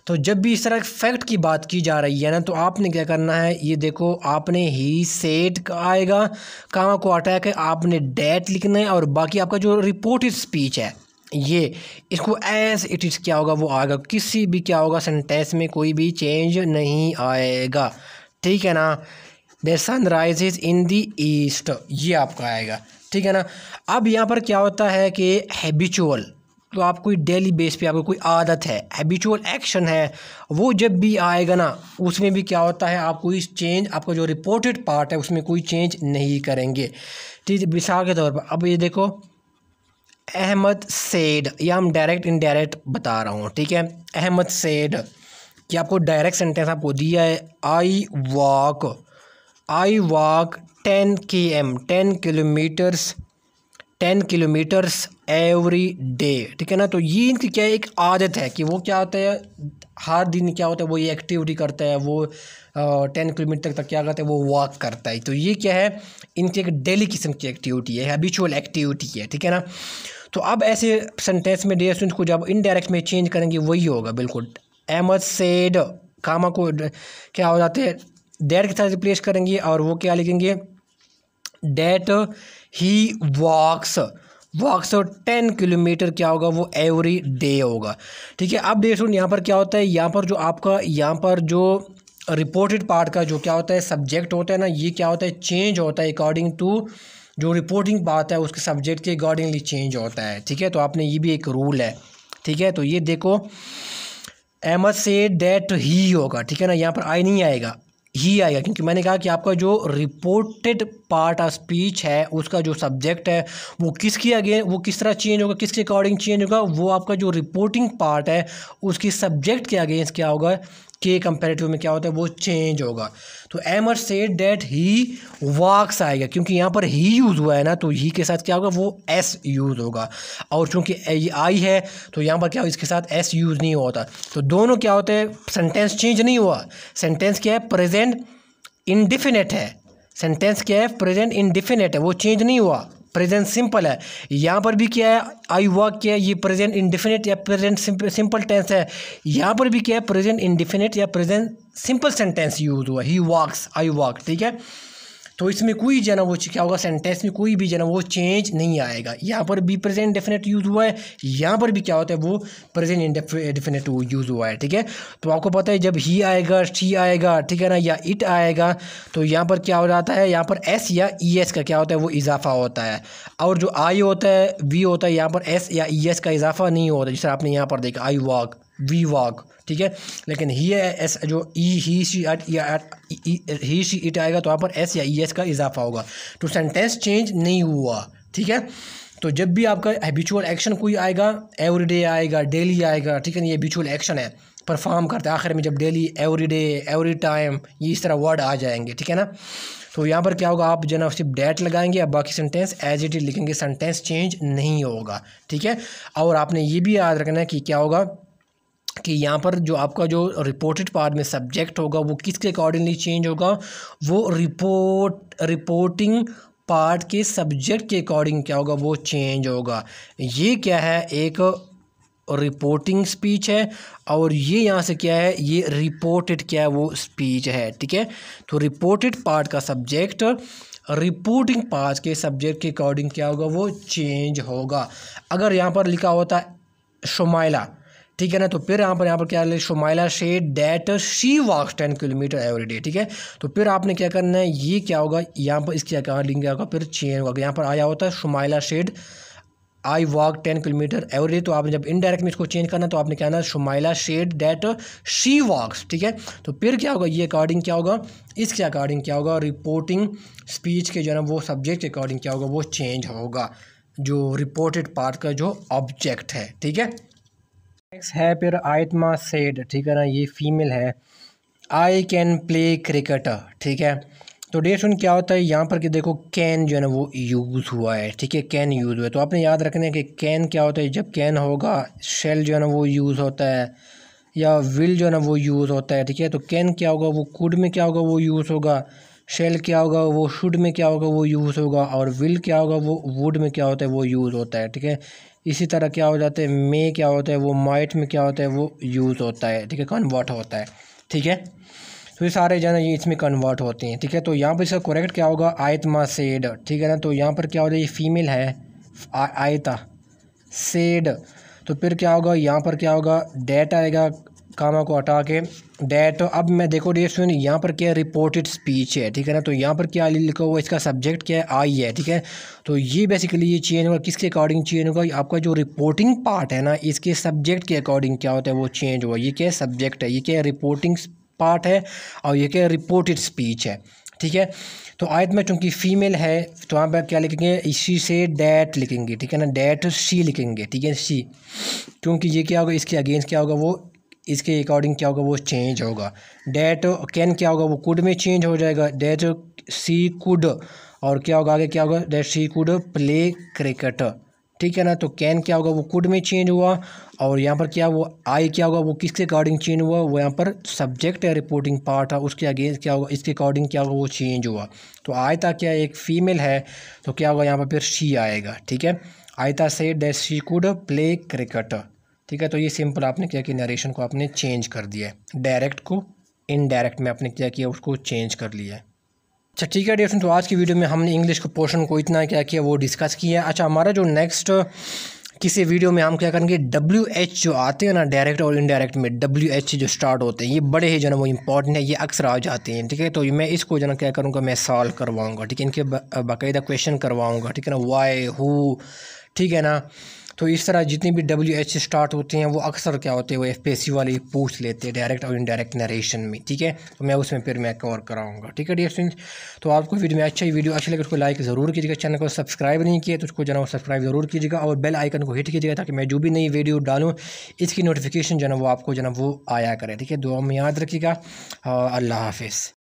तो जब भी इस तरह फैक्ट की बात की जा रही है ना, तो आपने क्या करना है, ये देखो आपने ही सेड का आएगा, कामा को हटा के आपने डैट लिखना है, और बाकी आपका जो रिपोर्टेड स्पीच है, ये इसको एज इट इज़ क्या होगा वो आएगा, किसी भी क्या होगा सेंटेंस में कोई भी चेंज नहीं आएगा, ठीक है ना। The sun rises in the east, ये आपका आएगा, ठीक है ना। अब यहाँ पर क्या होता है कि हैबिचुअल, तो आप कोई डेली बेस पे आपको कोई आदत है, हैबिचुअल एक्शन है, वो जब भी आएगा ना उसमें भी क्या होता है, आप कोई चेंज, आपका जो रिपोर्टेड पार्ट है उसमें कोई चेंज नहीं करेंगे, ठीक है। मिसाल के तौर पर अब ये देखो अहमद सेड, या हम डायरेक्ट इनडायरेक्ट बता रहा हूँ, ठीक है। अहमद सेड कि आपको डायरेक्ट सेंटेंस आपको दिया है, आई walk 10 km 10 kilometres every day, ठीक है ना। तो ये इनकी क्या है, एक आदत है कि वो क्या होता है हर दिन क्या होता है वो ये एक्टिविटी करता है, वो 10 किलोमीटर तक क्या करता है वो वॉक करता है। तो ये क्या है, इनकी एक डेली किस्म की एक्टिविटी है, हैबिचुअल एक्टिविटी है, ठीक है ना। तो अब ऐसे सेंटेंस में डे को जब इनडायरेक्ट में चेंज करेंगे वही होगा बिल्कुल। अहमद सेड कामा को क्या हो जाते हैं डेट के साथ रिप्लेस करेंगे और वो क्या लिखेंगे, डेट ही वॉक्स 10 किलोमीटर क्या होगा वो एवरी डे होगा, ठीक है। अब देखो यहाँ पर क्या होता है, यहाँ पर जो आपका यहाँ पर जो रिपोर्टेड पार्ट का जो क्या होता है सब्जेक्ट होता है ना, ये क्या होता है चेंज होता है अकॉर्डिंग टू जो रिपोर्टिंग बात है उसके सब्जेक्ट के अकॉर्डिंगली चेंज होता है, ठीक है। तो आपने ये भी एक रूल है, ठीक है। तो ये देखो अहमद से डेट ही होगा, ठीक है ना, यहाँ पर आई नहीं आएगा, ही आएगा, क्योंकि मैंने कहा कि आपका जो रिपोर्टेड पार्ट ऑफ स्पीच है उसका जो सब्जेक्ट है वो किसके अगेंस्ट, वो किस तरह चेंज होगा, किसके अकॉर्डिंग चेंज होगा, वो आपका जो रिपोर्टिंग पार्ट है उसकी सब्जेक्ट के अगेंस्ट क्या होगा, के कंपैरेटिव में क्या होता है वो चेंज होगा। तो अहमद सेड डेट ही वॉक्स आएगा, क्योंकि यहाँ पर ही यूज़ हुआ है ना, तो ही के साथ क्या होगा वो एस यूज़ होगा, और चूँकि आई है तो यहाँ पर क्या इसके साथ एस यूज़ नहीं होता। तो दोनों क्या होते हैं, सेंटेंस चेंज नहीं हुआ, सेंटेंस क्या है प्रेजेंट इंडिफिनिट है, सेंटेंस क्या है प्रेजेंट इंडिफिनिट है, वो चेंज नहीं हुआ, प्रेजेंट सिंपल है। यहाँ पर भी क्या है आई वॉक क्या है, ये प्रेजेंट इंडिफिनिट या प्रेजेंट सिंपल टेंस है, यहाँ पर भी क्या है प्रेजेंट इंडिफिनिट या प्रेजेंट सिंपल सेंटेंस यूज हुआ, ही वॉक्स आई वॉक, ठीक है। तो इसमें कोई जो है ना वो क्या होगा, सेंटेंस में कोई भी जो है ना वो चेंज नहीं आएगा। यहाँ पर भी प्रेजेंट डेफिनेट यूज़ हुआ है, यहाँ पर भी क्या होता है वो प्रेजेंट इंडेफिनेट यूज़ हुआ है, ठीक है। तो आपको पता है जब ही आएगा, शी आएगा, ठीक है ना, या इट आएगा, तो यहाँ पर क्या हो जाता है, यहाँ पर एस या ई एस का क्या होता है वो इजाफा होता है, और जो आई होता है वी होता है, यहाँ पर एस या ई एस का इजाफा नहीं होता, जिस तरह आपने यहाँ पर देखा आई वॉक वी वॉक, ठीक है। लेकिन ही एस जो ही शी इट आएगा तो यहाँ पर एस या ई एस का इजाफा होगा, तो सेंटेंस चेंज नहीं हुआ, ठीक है। तो जब भी आपका हैबिचुअल एक्शन कोई आएगा, एवरीडे आएगा, डेली आएगा, ठीक है, ये हैबिचुअल एक्शन है, परफॉर्म करते हैं आखिर में जब डेली, एवरीडे, एवरी टाइम, ये इस तरह वर्ड आ जाएंगे, ठीक है ना। तो यहाँ पर क्या होगा, आप जो ना सिर्फ डेट लगाएंगे, अब बाकी सेंटेंस एज इट इज लिखेंगे, सेंटेंस चेंज नहीं होगा, ठीक है। और आपने ये भी याद रखना है कि क्या होगा कि यहाँ पर जो आपका जो रिपोर्टेड पार्ट में सब्जेक्ट होगा वो किसके अकॉर्डिंगली चेंज होगा, वो रिपोर्टिंग पार्ट के सब्जेक्ट के अकॉर्डिंग क्या होगा वो चेंज होगा। ये क्या है, एक रिपोर्टिंग स्पीच है, और ये यहाँ से क्या है, ये रिपोर्टेड क्या है वो स्पीच है, ठीक है। तो रिपोर्टेड पार्ट का सब्जेक्ट रिपोर्टिंग पार्ट के सब्जेक्ट के अकॉर्डिंग क्या होगा वो चेंज होगा। अगर यहाँ पर लिखा होता है शुमाइला, ठीक है ना, तो फिर यहाँ पर क्या है, Shumaila said that she walks 10 kilometre every day, ठीक है। तो फिर आपने क्या करना है, ये क्या होगा, यहाँ पर इसके अकॉर्डिंग क्या होगा फिर चेंज होगा। यहाँ पर आया होता है Shumaila said I walk 10 kilometre every day, तो आपने जब इनडायरेक्ट में इसको चेंज करना तो आपने कहना है Shumaila said that she walks, ठीक है। तो फिर क्या होगा, ये अकॉर्डिंग क्या होगा, इसके अकॉर्डिंग क्या होगा, रिपोर्टिंग स्पीच के जो है ना वो सब्जेक्ट के अकॉर्डिंग क्या होगा वो चेंज होगा, जो रिपोर्टेड पार्ट का जो ऑब्जेक्ट है, ठीक है। नेक्स्ट है फिर आयतमा सेड, ठीक है ना, ये फीमेल है, आई कैन प्ले क्रिकेट, ठीक है। तो डे सुन क्या होता है, यहाँ पर कि देखो कैन जो है ना वो यूज़ हुआ है, ठीक है, कैन यूज़ हुआ है। तो आपने याद रखना है कि कैन क्या होता है, जब कैन होगा शेल जो है ना वो यूज़ होता है, या विल जो है ना वो यूज़ होता है, ठीक है। तो कैन क्या होगा वो कुड में क्या होगा वो यूज़ होगा, शेल क्या होगा वो शुड में क्या होगा वो यूज़ होगा, और विल क्या होगा वो वुड में क्या होता है वो यूज़ होता है, ठीक है। इसी तरह क्या हो जाता है, मे क्या होता है वो माइट में क्या होता है वो यूज़ होता है, ठीक है, कन्वर्ट होता है, ठीक है। तो ये सारे जो है ये इसमें कन्वर्ट होते हैं, ठीक है। तो यहाँ पर इसका करेक्ट क्या होगा, आयतमा सेड, ठीक है ना। तो यहाँ पर क्या हो रहा है, ये फीमेल है आयता, सेड, तो फिर क्या होगा, यहाँ पर क्या होगा, डेट आएगा, कामा को हटा के डेट। अब मैं देखो डियर स्टूडेंट, यहाँ पर क्या है, रिपोर्टेड स्पीच है, ठीक है ना। तो यहाँ पर क्या लिखा हुआ, इसका सब्जेक्ट क्या है, आई है, ठीक है। तो ये बेसिकली ये चेंज होगा, किसके अकॉर्डिंग चेंज होगा, आपका जो रिपोर्टिंग पार्ट है ना, इसके सब्जेक्ट के अकॉर्डिंग क्या होता है वो चेंज होगा। ये क्या है, सब्जेक्ट है, ये क्या है, रिपोर्टिंग पार्ट है, और ये क्या है, रिपोर्टेड स्पीच है, ठीक है। तो आयत में चूँकि फ़ीमेल है तो वहाँ पर क्या लिखेंगे, शी से डैट लिखेंगे, ठीक है ना, डैट शी लिखेंगे, ठीक है, शी, क्योंकि ये क्या होगा, इसके अगेंस्ट क्या होगा, वो इसके अकॉर्डिंग क्या होगा, वो चेंज होगा। डैट कैन क्या होगा, वो कुड में चेंज हो जाएगा, डैट सी कुड, और क्या होगा आगे, क्या होगा, that C could play cricket, ठीक है ना। तो कैन क्या होगा, वो कुड में चेंज हुआ, और यहाँ पर क्या, वो आई क्या होगा, वो किसके अकॉर्डिंग चेंज हुआ, वो यहाँ पर सब्जेक्ट है, रिपोर्टिंग पार्ट है, उसके अगेंस्ट क्या होगा, इसके अकॉर्डिंग क्या होगा, वो चेंज हुआ। तो आयता क्या एक फ़ीमेल है, तो क्या होगा, यहाँ पर फिर शी आएगा, ठीक है। आयता say that she could play cricket, ठीक है। तो ये सिंपल आपने क्या किया, नरेशन को आपने चेंज कर दिया है, डायरेक्ट को इनडायरेक्ट में आपने क्या किया, उसको चेंज कर लिया है। अच्छा ठीक है डियर, तो आज की वीडियो में हमने इंग्लिश को पोर्शन को इतना क्या किया, वो डिस्कस किया। अच्छा हमारा जो नेक्स्ट किसी वीडियो में हम क्या करेंगे, WH जो आते हैं ना, डायरेक्ट और इनडायरेक्ट में WH जो स्टार्ट होते हैं, ये बड़े ही जो ना वो इंपॉर्टेंट है, ये अक्सर आ जाते हैं, ठीक है। तो मैं इसको जो ना क्या करूँगा, मैं सॉल्व करवाऊँगा, ठीक है, इनके बाकायदा क्वेश्चन करवाऊँगा, ठीक है ना, वाई हु, ठीक है ना। तो इस तरह जितनी भी WH स्टार्ट होते हैं वो अक्सर क्या होते हैं, वो FPSC वाले पूछ लेते हैं डायरेक्ट और इनडायरेक्ट नरेशन में, ठीक है। तो मैं उसमें फिर मैं कवर कराऊंगा, ठीक है डियर स्टूडेंट्स। तो आपको वीडियो में वीडियो अच्छी लगे उसको लाइक ज़रूर कीजिएगा, चैनल को सब्सक्राइब नहीं किया तो उसको जो है सब्सक्राइब ज़रूर कीजिएगा, और बेल आइकन को हिट कीजिएगा ताकि मैं जो भी नई वीडियो डालूँ इसकी नोटिफिकेशन जो है वो आपको जो है वो आया करे, ठीक है। दुआ में याद रखिएगा, अल्लाह हाफिज़।